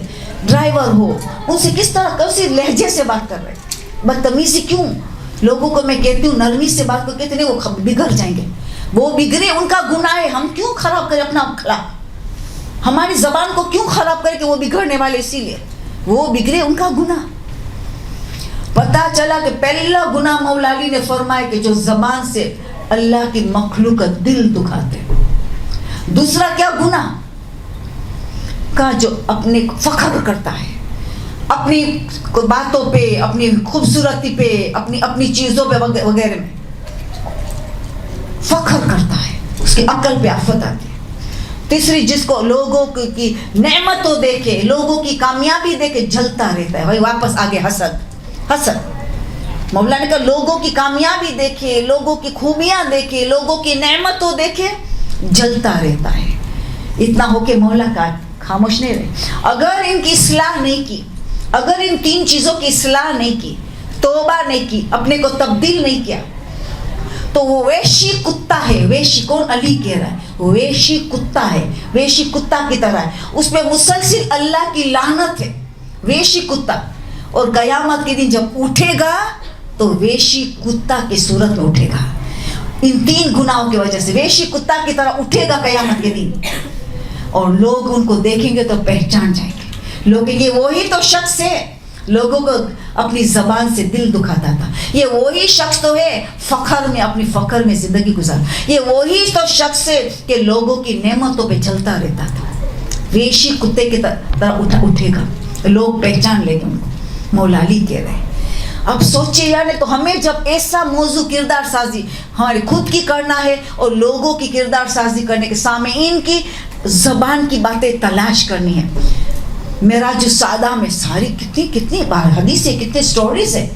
ڈرائیور ہو, ان سے کس طرح کیسے لہجے سے بات کر رہے ہیں. بدتمیزی کیوں؟ لوگوں کو میں کہتی ہوں نرمی سے بات کر, کہتے نہیں وہ بگڑ جائیں گے. وہ بگڑے ان کا گناہ ہے, ہم کیوں خراب کریں اپنا اخلاق, ہماری زبان کو کیوں خراب کریں کہ وہ بگڑنے والے, اسی لیے وہ بگڑے ان کا گناہ. پتا چلا کہ پہلا گناہ مولا علی نے فرمایا کہ جو زبان سے اللہ کی مخلوق کا دل دکھاتے. دوسرا کیا گناہ کا جو اپنے فخر کرتا ہے, اپنی باتوں پہ, اپنی خوبصورتی پہ, اپنی چیزوں پہ وغیرہ میں فخر کرتا ہے, اس کی عقل پہ آفت آتی ہے. تیسری جس کو لوگوں کی نعمتوں دیکھے, لوگوں کی کامیابی دیکھے جلتا رہتا ہے, وہی واپس آگے حسد. مولا نے کہا لوگوں کی کامیابی دیکھے, لوگوں کی خوبیاں دیکھے, لوگوں کی نعمتوں دیکھے جلتا رہتا ہے. اتنا ہو کہ مولا کا خاموش نہیں رہے. اگر ان کی اصلاح نہیں کی, اگر ان 3 چیزوں کی اصلاح نہیں کی, توبہ نہیں کی, اپنے کو تبدیل نہیں کیا, تو وہ ویشی کتا ہے. ویشی کون؟ علی کہہ رہا ہے ویشی کتا ہے, ویشی کتا کی طرح ہے, اس پہ مسلسل اللہ کی لعنت ہے. ویشی کتا. اور قیامت کے دن جب اٹھے گا تو ویشی کتا کی صورت میں اٹھے گا. ان 3 گناہوں کی وجہ سے ویشی کتا کی طرح اٹھے گا قیامت کے دن, اور لوگ ان کو دیکھیں گے تو پہچان جائیں گے. لوگ یہ وہی تو شخص ہے لوگوں کو اپنی زبان سے دل دکھاتا تھا. یہ وہی شخص تو ہے فخر میں, اپنی فخر میں زندگی گزار. یہ وہی تو شخص ہے کہ لوگوں کی نعمتوں پہ چلتا رہتا تھا. ویشی کتے کی طرح اٹھے گا, لوگ پہچان لیں گے ان کو. مولا علی کہہ رہے ہیں. اب سوچیے یعنی تو ہمیں جب ایسا موضوع کردار سازی ہماری خود کی کرنا ہے اور لوگوں کی کردار سازی کرنے کے, سامعین کی زبان کی باتیں تلاش کرنی ہے. معراج السعادہ میں ساری کتنی حدیثیں، کتنے سٹوریز ہیں.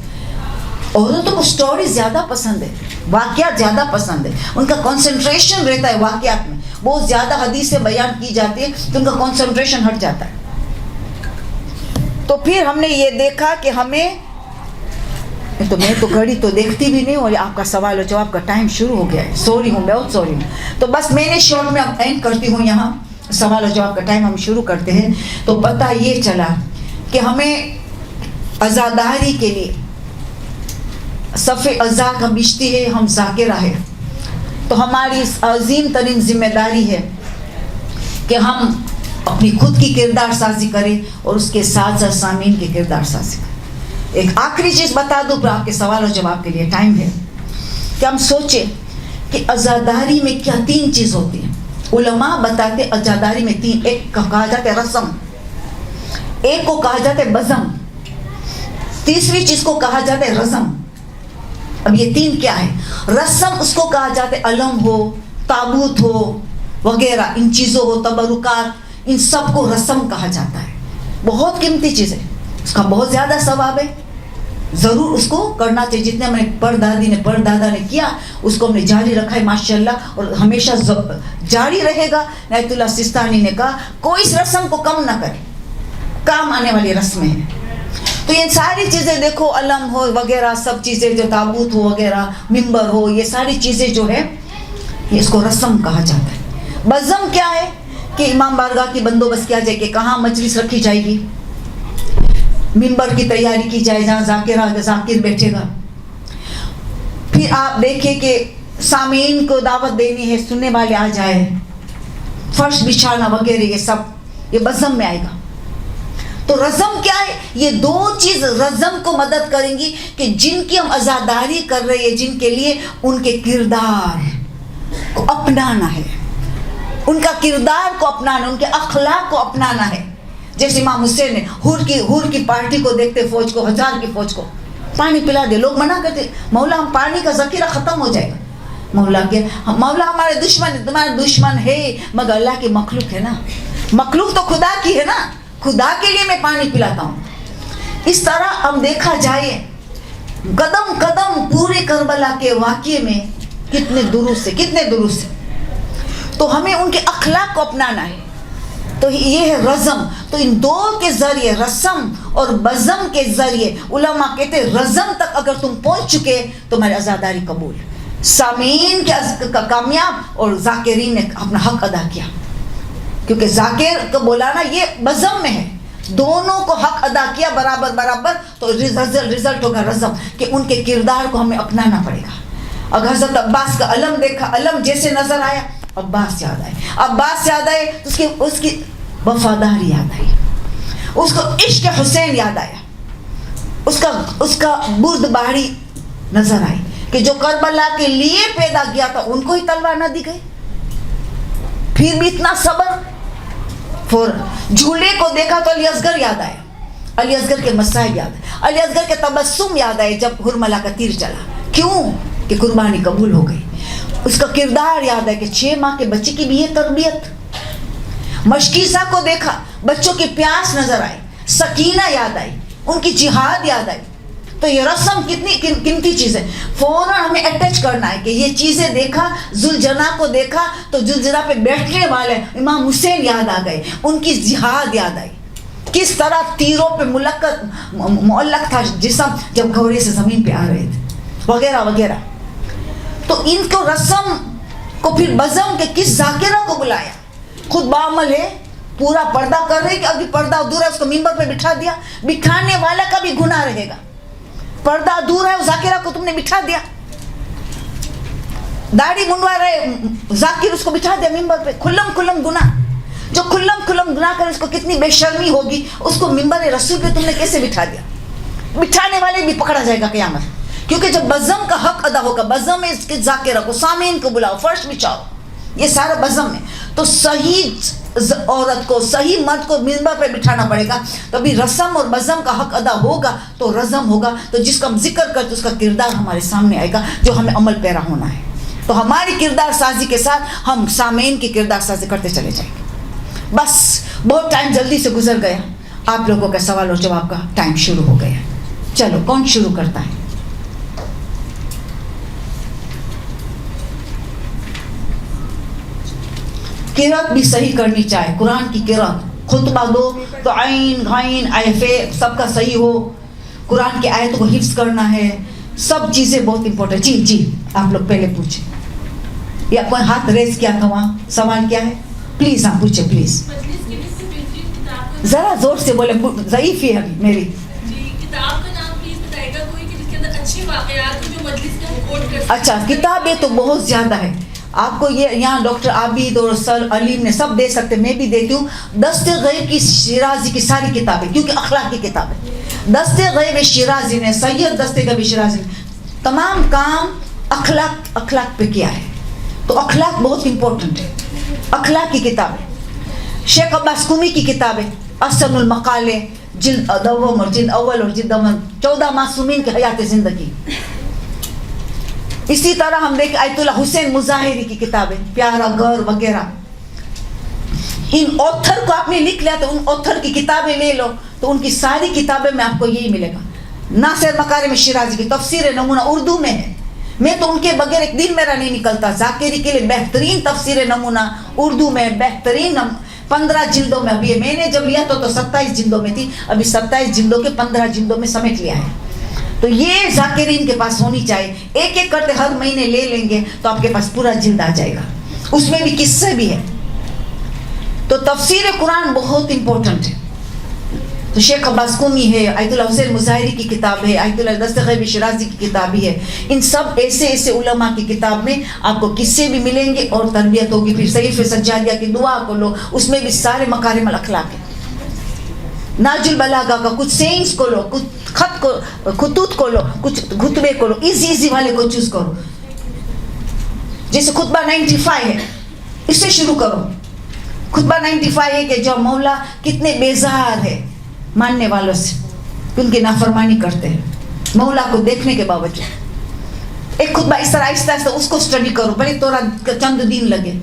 عورتوں کو سٹوریز زیادہ پسند ہے، واقعات زیادہ پسند ہے، ان کا کنسنٹریشن رہتا ہے واقعات میں. بہت زیادہ حدیثیں بیان کی جاتی ہیں تو ان کا کنسنٹریشن ہٹ جاتا ہے. تو پھر ہم نے یہ دیکھا کہ ہمیں تو میں تو گھڑی تو دیکھتی بھی نہیں، اور آپ کا سوال و جواب کا ٹائم شروع ہو گیا ہے. سوری ہوں، بہت سوری ہوں. تو بس میں نے شارٹ میں اب اینڈ کرتی ہوں. یہاں سوال و جواب کا ٹائم ہم شروع کرتے ہیں. تو پتہ یہ چلا کہ ہمیں عزاداری کے لیے صف عزا کا بشتی ہے، ہم ذاکرہ ہے. تو ہماری عظیم ترین ذمہ داری ہے کہ ہم اپنی خود کی کردار سازی کریں اور اس کے ساتھ ساتھ سامعین کی کردار سازی کریں. ایک آخری چیز بتا دوں پھر آپ کے سوال و جواب کے لیے ٹائم ہے کہ ہم سوچیں کہ عزاداری میں کیا 3 چیز ہوتی ہیں. علماء بتاتے عزاداری میں 3، ایک کو کہا جاتا ہے رسم، ایک کو کہا جاتا ہے بزم، تیسری چیز کو کہا جاتا ہے رزم. اب یہ 3 کیا ہے؟ رسم اس کو کہا جاتا ہے علم ہو، تابوت ہو وغیرہ، ان چیزوں ہو، تبرکات، ان سب کو رسم کہا جاتا ہے. بہت قیمتی چیز ہے، اس کا بہت زیادہ ثواب ہے. ضرور اس کو کرنا چاہیے. جتنے ہمیں پردادی نے پردادا نے کیا اس کو ہم نے جاری رکھا ہے ماشاءاللہ، اور ہمیشہ جاری رہے گا. عنایت اللہ سستانی نے کہا کوئی اس رسم کو کم نہ کرے، کام آنے والی رسمیں ہیں. تو یہ ساری چیزیں دیکھو، علم ہو وغیرہ سب چیزیں، جو تابوت ہو وغیرہ، ممبر ہو، یہ ساری چیزیں جو ہے یہ اس کو رسم کہا جاتا ہے. بزم کیا ہے کہ امام بارگاہ کی بندوبست کیا جائے کہ کہاں مجلس رکھی جائے گی، ممبر کی تیاری کی جائے جہاں ذاکر بیٹھے گا. پھر آپ دیکھیں کہ سامعین کو دعوت دینی ہے، سننے والے آ جائے، فرش بچھانا وغیرہ، یہ سب یہ بزم میں آئے گا. تو رزم کیا ہے؟ یہ 2 چیز رزم کو مدد کریں گی کہ جن کی ہم عزاداری کر رہے ہیں، جن کے لیے ان کے کردار کو اپنانا ہے، ان کا کردار کو اپنانا، ان کے اخلاق کو اپنانا ہے. جیسے امام حسین نے حور کی پارٹی کو دیکھتے، فوج کو، 1000 کی فوج کو پانی پلا دے. لوگ منع کرتے، مولا ہم پانی کا ذخیرہ ختم ہو جائے گا. مولا ہمارے دشمن، تمہارے دشمن ہے مگر اللہ کی مخلوق ہے نا، مخلوق تو خدا کی ہے نا، خدا کے لیے میں پانی پلاتا ہوں. اس طرح ہم دیکھا جائے قدم قدم پورے کربلا کے واقعے میں کتنے درست ہیں. تو ہمیں ان کے اخلاق کو اپنانا ہے. تو یہ ہے رزم. تو ان 2 کے ذریعے، رسم اور بزم کے ذریعے، علماء کہتے ہیں رزم تک اگر تم پہنچ چکے تمہاری عزاداری قبول، سامعین کا کامیاب اور ذاکرین نے اپنا حق ادا کیا. کیونکہ ذاکر کو بولانا یہ بزم میں ہے، دونوں کو حق ادا کیا برابر، تو رزلٹ ہوگا رزم، کہ ان کے کردار کو ہمیں اپنانا پڑے گا. اگر حضرت عباس کا علم دیکھا، علم جیسے نظر آیا، عباس یاد آئے تو اس کی وفاداری یاد آئی، اس کو عشق حسین یاد آیا، اس کا بردباری نظر آئی کہ جو کربلا کے لیے پیدا کیا تھا ان کو ہی تلوار نہ دی گئی، پھر بھی اتنا صبر. جھولے کو دیکھا تو علی اصغر یاد آیا، علی اصغر کے مصائب یاد آئے، علی اصغر کے تبسم یاد آئے جب ہرملا کا تیر چلا. کیوں؟ کہ قربانی قبول ہو گئی. اس کا کردار یاد ہے کہ 6 ماہ کے بچے کی بھی یہ تربیت. مشکیزہ کو دیکھا، بچوں کی پیاس نظر آئی، سکینہ یاد آئی، ان کی جہاد یاد آئی. تو یہ رسم کتنی قیمتی چیز ہے. فوراً ہمیں اٹیچ کرنا ہے کہ یہ چیزیں دیکھا، ذوالجناح کو دیکھا تو ذوالجناح پہ بیٹھنے والے امام حسین یاد آ گئے، ان کی جہاد یاد آئی، کس طرح تیروں پہ معلق تھا جسم جب گھوڑے سے زمین پہ آ رہے تھے وغیرہ وغیرہ. تو ان کو رسم کو پھر بزم کے کس ذاکرہ کو بلایا، خود بعمل ہے، پورا پردہ کر رہے کہ ابھی پردہ دور ہے، اس کو ممبر پہ بٹھا دیا. بٹھانے والا کا بھی گناہ رہے گا. پردہ دور ہے، ذاکرہ کو تم نے بٹھا دیا، داڑھی منڈوا رہے ذاکر، اس کو بٹھا دیا ممبر پہ. کھلم گناہ. جو کھلم گناہ کرے اس کو کتنی بے شرمی ہوگی، اس کو ممبر رسول پہ تم نے کیسے بٹھا دیا. بٹھانے والے بھی پکڑا جائے گا قیامت. کیونکہ جب بزم کا حق ادا ہوگا، بزم میں اس کے ذاکرہ کو، سامعین کو بلاؤ، فرش بچھاؤ، یہ سارا بزم ہے. تو صحیح عورت کو، صحیح مرد کو ممبر پہ بٹھانا پڑے گا. تبھی رسم اور بزم کا حق ادا ہوگا تو رزم ہوگا. تو جس کا ہم ذکر کرتے اس کا کردار ہمارے سامنے آئے گا، جو ہمیں عمل پیرا ہونا ہے. تو ہماری کردار سازی کے ساتھ ہم سامعین کی کردار سازی کرتے چلے جائیں گے. بس بہت ٹائم جلدی سے گزر گیا. آپ لوگوں کا سوال اور جواب کا ٹائم شروع ہو گیا. چلو کون شروع کرتا ہے؟ قرأت بھی صحیح کرنی چاہیے. قرآن کی قرأت خطبہ دو تو عین غین ایفے سب کا صحیح ہو. قرآن کی آیتوں کو حفظ کرنا ہے. سب چیزیں بہت امپورٹنٹ. جی آپ لوگ پہلے پوچھیں. یا کوئی ہاتھ ریز کیا تھا وہاں؟ سوال کیا ہے؟ پلیز آپ پوچھیں پلیز. ذرا زور سے بولے, ضعیف ہی ہے میری. کتاب کا نام پلیز بتائے گا کوئی کہ جس کے اندر اچھے واقعات جو مجلس کا کوٹ کر. اچھا کتابیں تو بہت زیادہ ہے. آپ کو یہ یہاں ڈاکٹر عابد اور سر علیم نے سب دے سکتے, میں بھی دیتی ہوں. دست غیب کی شیرازی کی ساری کتابیں, کیونکہ اخلاق کی کتابیں. دست غیب شیرازی نے, سید دست غیب شیرازی نے تمام کام اخلاق پہ کیا ہے. تو اخلاق بہت امپورٹنٹ ہے. اخلاق کی کتابیں. شیخ عباس قمی کی کتابیں احسن المقالے جلد دوم اور جلد اول اور جلد اول, 14 معصومین کی حیات زندگی. اسی طرح ہم دیکھیں آیت اللہ حسین مظاہری کی کتابیں پیارا گھر وغیرہ. ان آتھر کو آپ نے لکھ لیا تو ان آتھر کی کتابیں لے لو تو ان کی ساری کتابیں میں آپ کو یہی ملے گا. ناصر مکارم شیرازی کی تفسیر نمونہ اردو میں ہے. میں تو ان کے بغیر ایک دن میرا نہیں نکلتا. ذاکری کے لیے بہترین تفسیر نمونہ اردو میں, بہترین 15 جلدوں میں. ابھی میں نے جب لیا تو 27 جلدوں میں تھی, ابھی 27 جلدوں کے 15 جلدوں میں سمیٹ لیا ہے. تو یہ ذاکرین کے پاس ہونی چاہیے. ایک ایک کرتے ہر مہینے لے لیں گے تو آپ کے پاس پورا جلد آ جائے گا. اس میں بھی قصے بھی ہے. تو تفسیر قرآن بہت امپورٹنٹ ہے. تو شیخ عباس قمی ہے, آیت اللہ حسین مظاہری کی کتاب ہے, آیت اللہ دست غیب شیرازی کی کتاب بھی ہے. ان سب ایسے علماء کی کتاب میں آپ کو قصے بھی ملیں گے اور تربیت ہوگی. پھر صحیفہ سجادیہ کی دعا کو لو, اس میں بھی سارے مکارم الاخلاق ہیں. ناج البلاغہ کا کچھ سینس کو لو, کچھ خطوط کو لو, کچھ خطبے کو لو. ایزی والے کو چوز کرو. جیسے خطبہ 95 ہے, اس سے شروع کرو. خطبہ 95 ہے کہ جو مولا کتنے بیزار ہے ماننے والوں سے, ان کی نافرمانی کرتے ہیں مولا کو دیکھنے کے باوجود. ایک خطبہ اس طرح آہستہ آہستہ اس کو سٹڈی کرو, بھلے تھوڑا چند دن لگے.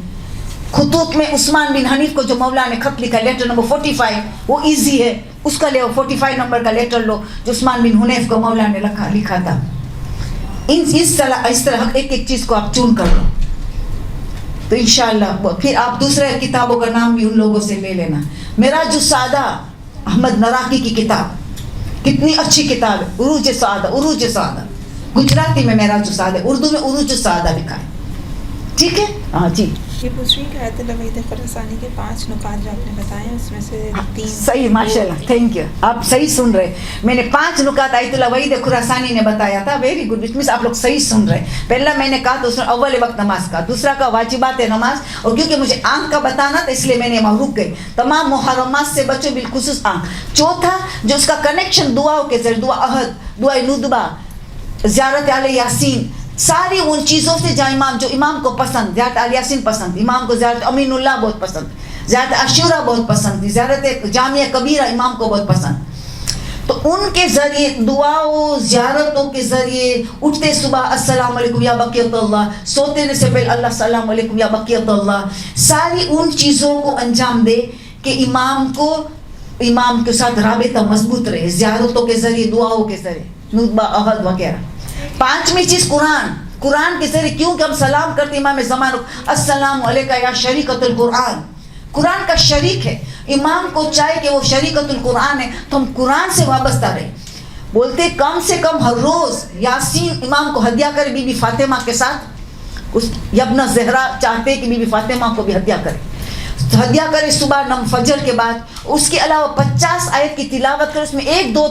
خطوط میں عثمان بن حنیف کو جو مولا نے خط لکھا, لیٹر نمبر 45, وہ ایزی ہے, اس کا لے 45 نمبر کا لیٹر لو جو عثمان بن حنیف کو مولا نے لکھا تھا. اس طرح ایک ایک چیز کو آپ چون کر لو تو انشاءاللہ. پھر آپ دوسرے کتابوں کا نام بھی ان لوگوں سے لے لینا. معراج السعادہ احمد نراقی کی کتاب کتنی اچھی کتاب ہے. عروج سعادہ گجراتی میں معراج السعادہ, اردو میں عروج السعادہ لکھا ہے. ٹھیک ہے. ہاں جی. یہ پوچھ رہی کہ آیت اللہ وحید خراسانی کے 5 نکات جو آپ نے بتائے ہیں اس میں سے 3 صحیح, ماشاءاللہ, تھینک یو. آپ صحیح سن رہے. میں نے 5 نکات آیت اللہ وحید خراسانی نے بتایا تھا. ویری گڈ, وچ مینس آپ لوگ صحیح سن رہے. پہلا میں نے کہا تو اس نے اول وقت نماز کا, دوسرا کا واجبات نماز, اور کیونکہ مجھے آنکھ کا بتانا تھا اس لیے میں نے وہاں رک گئی. تمام محرمات سے بچو, بالخصوص آنکھ. چوتھا جو اس کا کنیکشن دعاؤں کے ذریعے, دعا عہد, دعا ندبہ, زیارت آل یاسین, ساری ان چیزوں سے جو امام کو پسند. زیارت آل یاسین پسند, امام کو زیارت امین اللہ بہت پسند, زیارت عاشورہ بہت پسند, زیارت جامعہ کبیرہ امام کو بہت پسند. تو ان کے ذریعے دعاؤں زیارتوں کے ذریعے اٹھتے صبح السلام علیکم یا بقیت اللہ, سوتے سے پہلے اللہ السلام علیکم یا بقیت اللہ, ساری ان چیزوں کو انجام دے کہ امام کے ساتھ رابطہ مضبوط رہے, زیارتوں کے ذریعے, دعاؤں کے ذریعے, ندبہ عہد وغیرہ. 5ویں چیز قرآن کے ذریعے, کیونکہ ہم سلام کرتے امام زمان السلام علیکہ یا شریکۃ القرآن, قرآن کا شریک ہے. امام کو چاہے کہ وہ شریکۃ القرآن ہے تو ہم قرآن سے وابستہ رہے. بولتے کم سے کم ہر روز یاسین امام کو ہدیہ کرے, بی بی فاطمہ کے ساتھ. اس یبن زہرا چاہتے کہ بی بی فاطمہ کو بھی ہدیہ کرے صبح فجر کے بعد. اس کے علاوہ 50 آیت کی تلاوت کرے, اس میں 1 2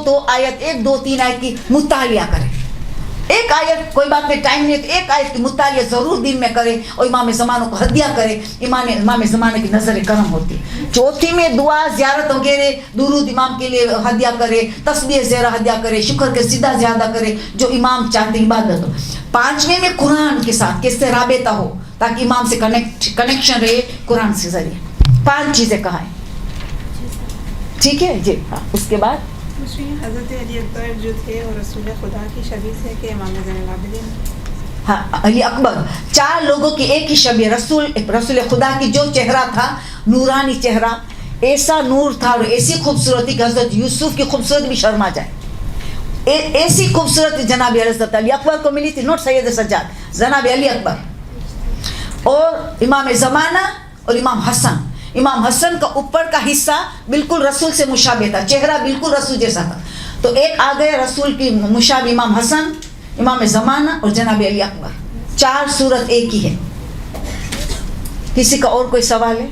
3 آیت کی مطالعہ کرے. ایک آیت, کوئی بات نہیں, ٹائم نہیں تو ایک آیت کی مطالعہ ضرور دن میں کرے اور امام زمانوں کو ہدیہ کرے. امام زمانے کی نظر کرم ہوتی. 4تھی میں دعا, زیارت وغیرہ, درود امام کے لیے ہدیہ کرے, تسبیح زیرہ ہدیہ کرے, شکر کے سیدھا زیادہ کرے جو امام چاہتے عبادت ہو. 5ویں میں قرآن کے ساتھ کس سے رابطہ ہو تاکہ امام سے کنیکشن رہے قرآن سے ذریعے. 5 چیزیں کہا ہے. ٹھیک ہے جی. ہاں, اس کے بعد حضرت علی اکبر جو تھے اور رسول خدا کی شبیہ سے کہ امام زین العابدین. ہاں, علی اکبر 4 لوگوں کی ایک ہی شبیہ, رسول خدا کی جو چہرہ تھا, نورانی چہرہ, ایسا نور تھا اور ایسی خوبصورتی کہ حضرت یوسف کی خوبصورتی بھی شرما جائے. ایسی خوبصورتی جناب حضرت علی اکبر کو ملی تھی, نوٹ سید سجاد, جناب علی اکبر اور امام زمانہ اور امام حسن. امام حسن کا اوپر کا حصہ بالکل رسول سے مشابہ تھا, چہرہ بالکل رسول جیسا تھا. تو ایک آ گئے رسول کی مشابہ امام حسن, امام زمانہ اور جناب علی اکبر, 4 صورت ایک ہی ہے. کسی کا اور کوئی سوال ہے؟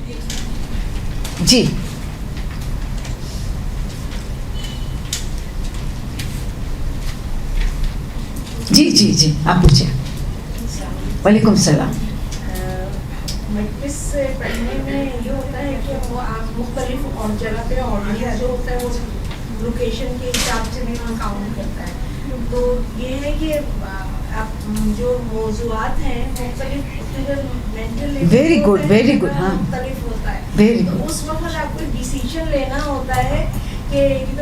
جی جی جی جی آپ پوچھیں. وعلیکم السلام. مجلس سے پڑھنے میں یہ ہوتا ہے کہ وہ آپ مختلف اور جگہ پہ آڈینس جو ہوتا ہے وہ لوکیشن کے حساب سے بھی کاؤنٹ کرتا ہے. تو یہ ہے کہ آپ جو موضوعات ہیں مختلف ویری گڈ ویری گڈ. ہاں مختلف ہوتا ہے. ویری تو گڈ. اس وقت آپ کو ڈیسیجن لینا ہوتا ہے کہ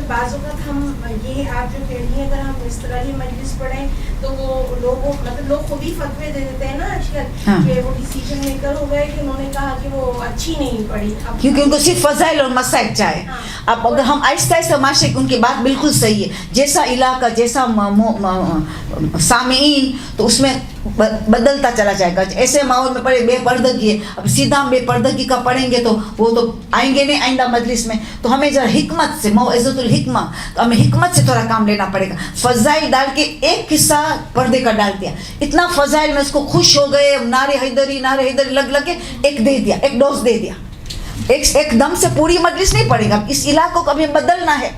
بعض اوقات ہم یہ آپ جو کہہ رہی ہیں اگر ہم اس طرح کی مجلس پڑھیں تو وہ لوگوں مطلب لوگ خود ہی فتوے دے دیتے ہیں نا آج کل کہ وہ ڈیسیجن میکر ہو گئے کہ انہوں نے کہا کہ وہ اچھی نہیں پڑھی, کیونکہ ان کو صرف فضائل اور مسائل چاہے. اب اگر ہم آہستہ آہستہ معاشرے ان کی بات بالکل صحیح ہے, جیسا علاقہ جیسا سامعین تو اس میں بدلتا چلا جائے گا. ایسے ماحول میں پڑھے بے پردگی ہے, اب سیدھا ہم بے پردگی کا پڑھیں گے تو وہ تو آئیں گے نہیں آئندہ مجلس میں. تو ہمیں ذرا حکمت سے موعظۃ الحکمہ, تو ہمیں حکمت سے تھوڑا کام لینا پڑے گا. فضائل ڈال کے ایک قصہ پردے کا ڈال دیا, اتنا فضائل میں اس کو خوش ہو گئے, نعرے حیدری لگ کے ایک دے دیا, ایک ڈوز دے دیا. ایک دم سے پوری مجلس نہیں پڑے گا, اس علاقوں کو ابھی بدلنا ہے.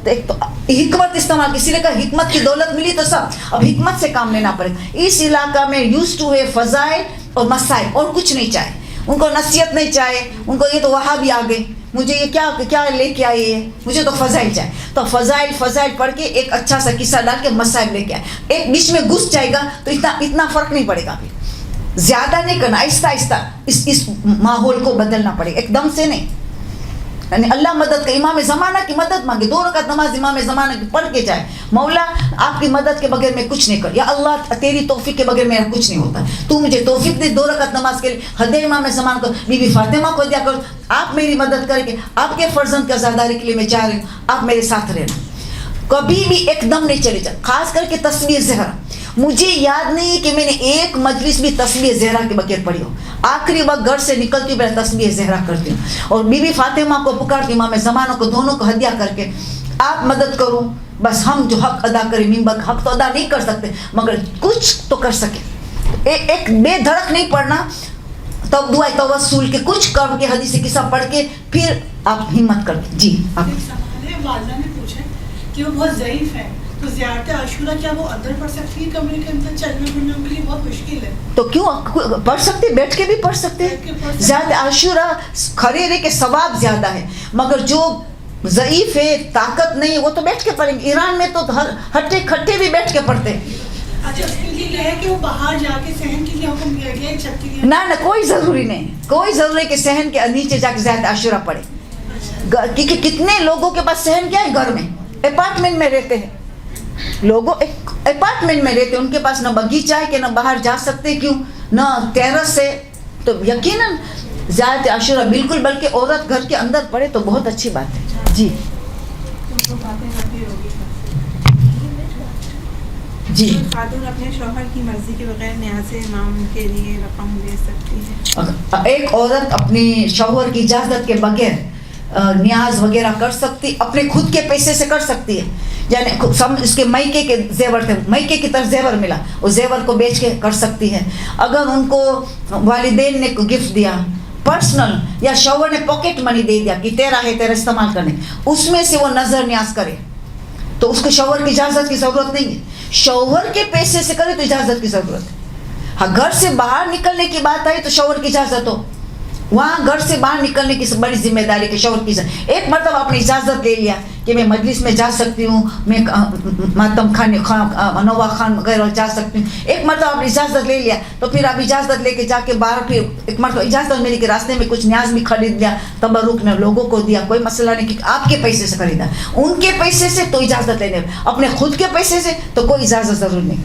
تو ایک تو حکمت استعمال, کسی نے کہا حکمت کی دولت ملی تو سب, اب حکمت سے کام لینا پڑے گا. اس علاقہ میں یوز ٹو ہے فضائل اور مسائل, اور کچھ نہیں چاہے. ان کو نصیحت نہیں چاہے, ان کو یہ تو وہاں بھی آ گئے, مجھے یہ کیا لے کے آئے ہے, مجھے تو فضائل چاہے. تو فضائل پڑھ کے ایک اچھا سا قصہ ڈال کے مسائل لے کے آئے. ایک بیچ میں گھس جائے گا تو اتنا فرق نہیں پڑے گا. زیادہ نہیں کرنا, آہستہ آہستہ اس ماحول کو بدلنا پڑے گا, ایک دم سے نہیں. یعنی اللہ مدد کا, امام زمانہ کی مدد مانگے, 2 رکعت نماز امام زمانہ کی پڑھ کے جائے, مولا آپ کی مدد کے بغیر میں کچھ نہیں کر, یا اللہ تیری توفیق کے بغیر میرا کچھ نہیں ہوتا, تو مجھے توفیق دے 2 رکعت نماز کے لیے. حد امام زمانہ کو بی بی فاطمہ کو دیا کرو, آپ میری مدد کر کے آپ کے فرزند کا زاداری کے لیے میں چاہ رہی ہوں, آپ میرے ساتھ رہنا. کبھی بھی ایک دم نہیں چلے جائے. خاص کر کے تسبیح زہرا, مجھے یاد نہیں کہ میں نے ایک مجلس بھی تسبیح زہرا کے بغیر پڑھی ہو. آخری وقت گھر سے نکلتی ہوں پہلے تسبیح زہرا کرتی ہوں, اور بی بی فاطمہ کو پکارتی, امام زمانہ کو, دونوں کو ہدیہ کر کے آپ مدد کرو. بس ہم جو حق ادا کریں, ممبر حق تو ادا نہیں کر سکتے مگر کچھ تو کر سکے. ایک بے دھڑک نہیں پڑھنا, تب دعائے توسل کے کچھ کر کے حدیث قصہ پڑھ کے پھر آپ ہمت کر کے. جی آپ والدہ نے پوچھا کہ وہ بہت ضعیف ہے, تو زیارت عاشورہ کیا وہ اندر پڑھ سکتی ہے؟ کمرے کے اندر چلنے پھرنے کے لیے بہت مشکل ہے, تو کیوں پڑھ سکتے, بیٹھ کے بھی پڑھ سکتے. زیارت عاشورہ کھڑے رہ کے ثواب زیادہ ہے, مگر جو ضعیف ہے, طاقت نہیں, وہ تو بیٹھ کے پڑھیں گے. ایران میں تو ہٹے کھٹے بھی بیٹھ کے پڑھتے ہیں. اچھا, اس کے لیے یہ ہے کہ وہ باہر جا کے صحن کے لیے حکم دیا گیا ہے, چھت کے لیے نہ کوئی ضروری نہیں, کوئی ضروری ہے کہ صحن کے نیچے جا کے زیارت عاشورہ پڑھے. کیونکہ کتنے لوگوں کے پاس صحن کیا ہے, گھر میں اپارٹمنٹ میں رہتے ہیں لوگوں, اپارٹمنٹ میں رہتے ہیں, ان کے پاس نہ باغیچہ ہے کہ نہ باہر جا سکتے, کیوں نہ ٹیرس ہے. تو یقیناً زیارت عاشورہ بالکل, بلکہ عورت گھر کے اندر پڑھے تو بہت اچھی بات ہے. جی جی خاتون اپنے شوہر کی مرضی کے بغیر نیاز امام کے لیے رقم دے سکتی ہے. ایک عورت اپنی شوہر کی اجازت کے بغیر نیاز وغیرہ کر سکتی, اپنے خود کے پیسے سے کر سکتی ہے. یعنی اس کے میکے کے زیور تھے, میکے کی طرف زیور ملا, اس زیور کو بیچ کے کر سکتی ہے. اگر ان کو والدین نے گفٹ دیا پرسنل, یا شوہر نے پاکٹ منی دے دیا کہ تیرا ہے, تیرا استعمال کرنے, اس میں سے وہ نظر نیاز کرے تو اس کو شوہر کی اجازت کی ضرورت نہیں ہے. شوہر کے پیسے سے کرے تو اجازت کی ضرورت ہے. ہاں, گھر سے باہر نکلنے کی بات آئی تو شوہر کی اجازت ہو, وہاں گھر سے باہر نکلنے کی بڑی ذمہ داری کے شوہر کی اجازت. ایک مرتبہ آپ نے اجازت لے لیا کہ میں مجلس میں جا سکتی ہوں, میں ماتم خانے نوا خان وغیرہ جا سکتی ہوں, ایک مرتبہ آپ نے اجازت لے لیا تو پھر آپ اجازت لے کے جا کے باہر, پھر ایک مرتبہ اجازت ملی کہ راستے میں کچھ نیاز بھی خرید لیا, تبرک میں لوگوں کو دیا, کوئی مسئلہ نہیں کہ آپ کے پیسے سے خریدا. ان کے پیسے سے تو اجازت لینے, اپنے خود کے پیسے سے تو کوئی اجازت ضرور نہیں.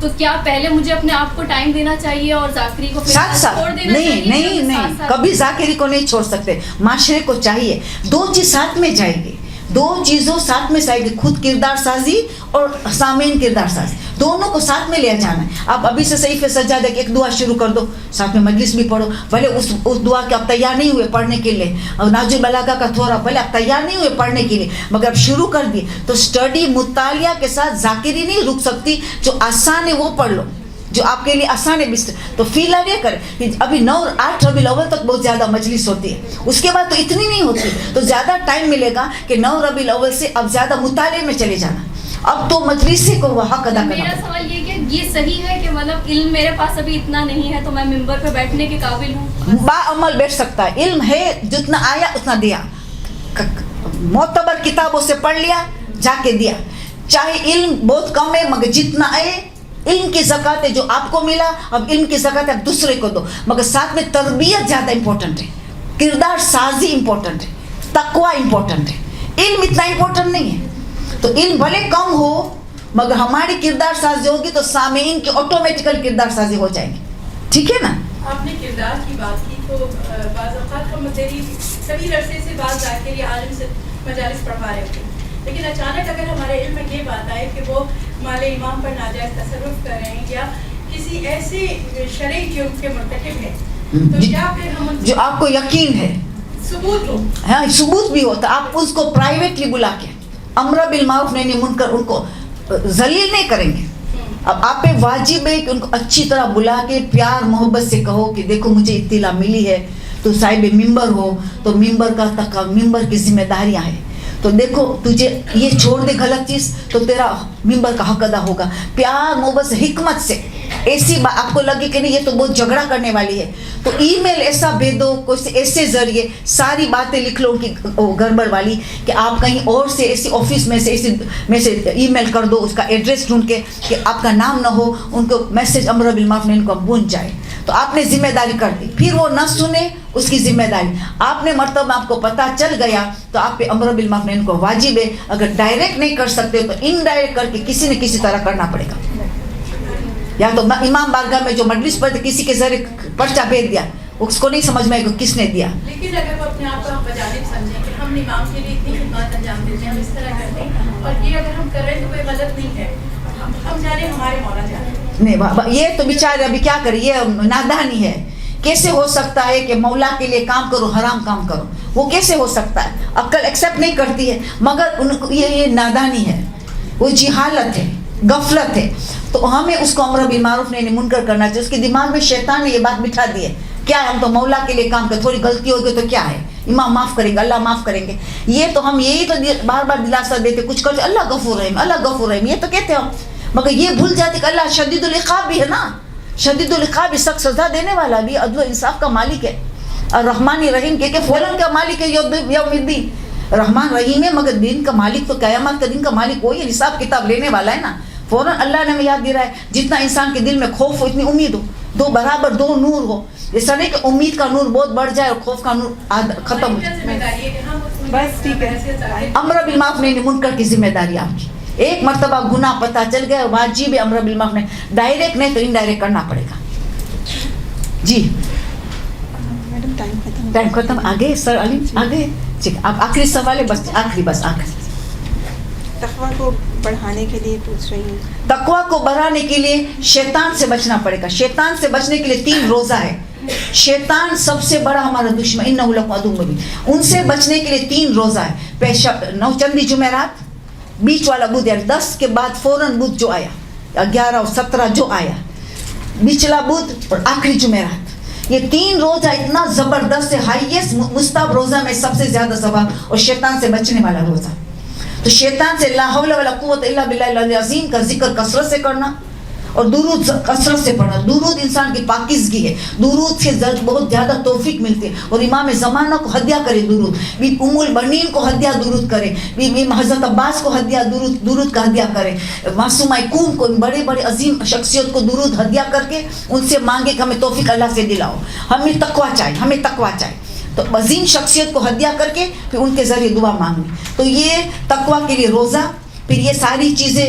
تو کیا پہلے مجھے اپنے آپ کو ٹائم دینا چاہیے اور ذاکری کو ساتھ ساتھ چھوڑ دینا چاہیے؟ نہیں کبھی ذاکری کو نہیں چھوڑ سکتے. معاشرے کو چاہیے دو چیز ساتھ میں جائے گی, دو چیزوں ساتھ میں جائے گی, خود کردار سازی اور سامعین کردار سازی, دونوں کو ساتھ میں لیا جانا ہے. آپ ابھی سے صحیح سجا دے کہ ایک دعا شروع کر دو, ساتھ میں مجلس بھی پڑھو. بھلے اس دعا کے آپ تیار نہیں ہوئے پڑھنے کے لیے, اور ناج البلاغہ کا تھوڑا بھلے آپ تیار نہیں ہوئے پڑھنے کے لیے, مگر آپ شروع کر دیے تو اسٹڈی مطالعہ کے ساتھ ذاکری نہیں رک سکتی. جو آسان ہے وہ پڑھ لو, جو آپ کے لیے آسان ہے. تو فی الحال یہ کریں, ابھی 9-8 ربیع الاول تک بہت زیادہ مجلس ہوتی ہے, اس کے بعد تو اتنی نہیں ہوتی, تو زیادہ ٹائم ملے گا کہ 9 ربیع الاول سے اب زیادہ مطالعے میں چلے جانا. اب تو مجلس کو وہ حق ادا کرنا. میرا سوال یہ کہ یہ صحیح ہے کہ مطلب علم میرے پاس ابھی اتنا نہیں ہے تو میں ممبر پہ بیٹھنے کے قابل ہوں؟ با عمل بیٹھ سکتا ہے, علم ہے, جتنا آیا اتنا دیا, معتبر کتابوں سے پڑھ لیا, جا کے دیا. چاہے علم بہت کم ہے مگر جتنا آئے, علم کی زکوٰۃ ہے جو آپ کو ملا, اب علم کی زکوٰۃ آپ دوسرے کو دو, مگر ساتھ میں تربیت زیادہ امپورٹنٹ ہے, کردار سازی امپورٹنٹ ہے, تقوی امپورٹنٹ ہے. علم اتنا امپورٹنٹ نہیں ہے. تو علم بھلے کم ہو مگر ہماری کردار سازی ہوگی تو سامعین کی آٹومیٹیکل کردار سازی ہو جائیں گے. ٹھیک ہے نا؟ آپ نے کردار کی بات کی تو بعض اوقات ہم کبھی عرصے سے بعض ذاکری عالم سے مجالس پڑھوا رہے تھے, لیکن اچانک اگر ہمارے علم میں یہ بات آئے کہ وہ مال امام پر ناجائز تصرف کر رہے ہیں یا کسی ایسے شرعی جرم کے مرتکب ہیں, تو کیا پھر ہم جو آپ کو یقین ہے, ثبوت ہو, ہاں ثبوت بھی ہوتا, آپ اس کو پرائیویٹلی بلا کے امر بالمعروف نہی عن المنکر, ان کو ذلیل نہیں کریں گے. اب آپ پہ واجب ہے کہ ان کو اچھی طرح بلا کے پیار محبت سے کہو کہ دیکھو مجھے اطلاع ملی ہے, تو صاحب ممبر ہو تو ممبر کی ذمہ داریاں ہیں, تو دیکھو تجھے یہ چھوڑ دے غلط چیز تو تیرا ممبر کا حق ادا ہوگا. پیار محبت سے, حکمت سے. ایسی بات آپ کو لگے کہ نہیں یہ تو بہت جھگڑا کرنے والی ہے, تو ای میل ایسا بھیجو, کوئی ایسے ذریعے ساری باتیں لکھ لو کہ گڑبڑ والی, کہ آپ کہیں اور سے ایسی آفس میں سے ای میل کر دو, اس کا ایڈریس ڈھونڈ کے کہ آپ کا نام نہ ہو, ان کو میسج امر بالمعروف نہی عن المنکر پہنچ جائے. تو آپ نے ذمہ داری کر دی, پھر وہ نہ سنے اس کی ذمہ داری. آپ نے مرتبہ آپ کو پتہ چل گیا تو آپ پہ امر بالمعروف نہی عن المنکر واجب ہے. اگر ڈائریکٹ نہیں کر سکتے تو انڈائریکٹ کر کے کسی نہ کسی طرح کرنا پڑے گا. یا تو امام بارگاہ میں جو مجلس پر کسی کے ذریعے پرچہ بھیج دیا, اس کو نہیں سمجھ میں کس نے دیا. لیکن اگر وہ اپنے آپ کو ہم بجانب سمجھیں کہ ہم امام کے لیے اتنی خدمات انجام دیتے ہیں, ہم اس طرح کرتے ہیں, اور یہ اگر ہم کر رہے ہیں تو کوئی غلط نہیں ہے, ہم جانے ہمارے مولا جانے. نہیں, یہ تو بیچارے ابھی کیا کرے, یہ نادانی ہے. کیسے ہو سکتا ہے کہ مولا کے لیے کام کرو حرام کام کرو, وہ کیسے ہو سکتا ہے؟ عقل ایکسیپٹ نہیں کرتی ہے, مگر یہ نادانی ہے, وہ جہالت ہے, غفلت ہے. تو ہمیں اس کو امر بالمعروف نہی عن المنکر کرنا چاہیے. اس کے دماغ میں شیطان نے یہ بات بٹھا دی ہے, کیا ہے ہم تو مولا کے لیے کام کریں, تھوڑی غلطی ہوگی تو کیا ہے, امام معاف کریں گے, اللہ معاف کریں گے. یہ تو ہم یہی تو بار بار دلاسا دیتے, کچھ کرتے اللہ غفور رحیم, اللہ غفور رحیم, یہ تو کہتے ہم, مگر یہ بھول جاتے کہ اللہ شدید العقاب بھی ہے نا, شدید العقاب بھی, سخت سزا دینے والا بھی, عدل و انصاف کا مالک ہے. اور رحمان رحیم کہ فوراً کا مالک ہے, یوم الدین. رحمان رحیم ہے مگر دین کا مالک تو قیامت کا دن کا مالک وہی ہے, حساب کتاب لینے والا ہے نا. فوراً اللہ نے ہمیں یاد دے رہا ہے, جتنا انسان کے دل میں خوف ہو اتنی امید ہو, دو برابر دو نور ہو. ایسا نہیں کہ امید کا نور بہت بڑھ جائے اور خوف کا نور ختم ہو جائے. بس ٹھیک ہے. امر بالمعروف نہی عن المنکر کی ذمہ داری آپ کی. ایک مرتبہ گناہ پتہ چل گیا, واجب ہے امر بالمعروف نہیں, ڈائریکٹ نہیں تو انڈائریکٹ کرنا پڑے گا. جی میڈم ٹائم ختم. آگے سر علی آگے. ٹھیک, آپ آخری سوال ہے, بس آخری. تقویٰ کو بڑھانے کے لیے پوچھ رہی ہوں. تقویٰ کو بڑھانے کے لیے شیطان سے بچنا پڑے گا. شیطان سے بچنے کے لیے 3 روزہ ہے. شیطان سب سے بڑا ہمارا دشمن, انہ لکم عدو مبین. ان سے بچنے کے لیے 3 روزہ ہے. 9 چندی جمعرات, بیچ والا بدھ, یعنی 10 کے بعد فوراً بدھ جو آیا, 11 اور 17 جو آیا, بیچلا بدھ اور آخری جمعرات. یہ 3 روزہ اتنا زبردست ہے, ہائیسٹ مستحب روزہ میں سب سے زیادہ ثواب اور شیطان سے بچنے والا روزہ. تو شیطان سے لا حول ولا قوت الا باللہ العلی العظیم کا ذکر کثرت سے کرنا اور درود کثرت سے پڑھنا. درود انسان کی پاکیزگی ہے, درود سے بہت زیادہ توفیق ملتی ہے. اور امام زمانہ کو ہدیہ کرے درود, بھی ام البنین کو ہدیہ درود کرے, بھی حضرت عباس کو ہدیہ درود کا ہدیہ کرے, معصومہ کون کو, بڑے بڑے عظیم شخصیت کو درود ہدیہ کر کے ان سے مانگے کہ ہمیں توفیق اللہ سے دلاؤ, ہمیں تقویٰ چاہیے. تو عظیم شخصیت کو ہدیہ کر کے پھر ان کے ذریعے دعا مانگنی. تو یہ تقویٰ کے لیے روزہ, پھر یہ ساری چیزیں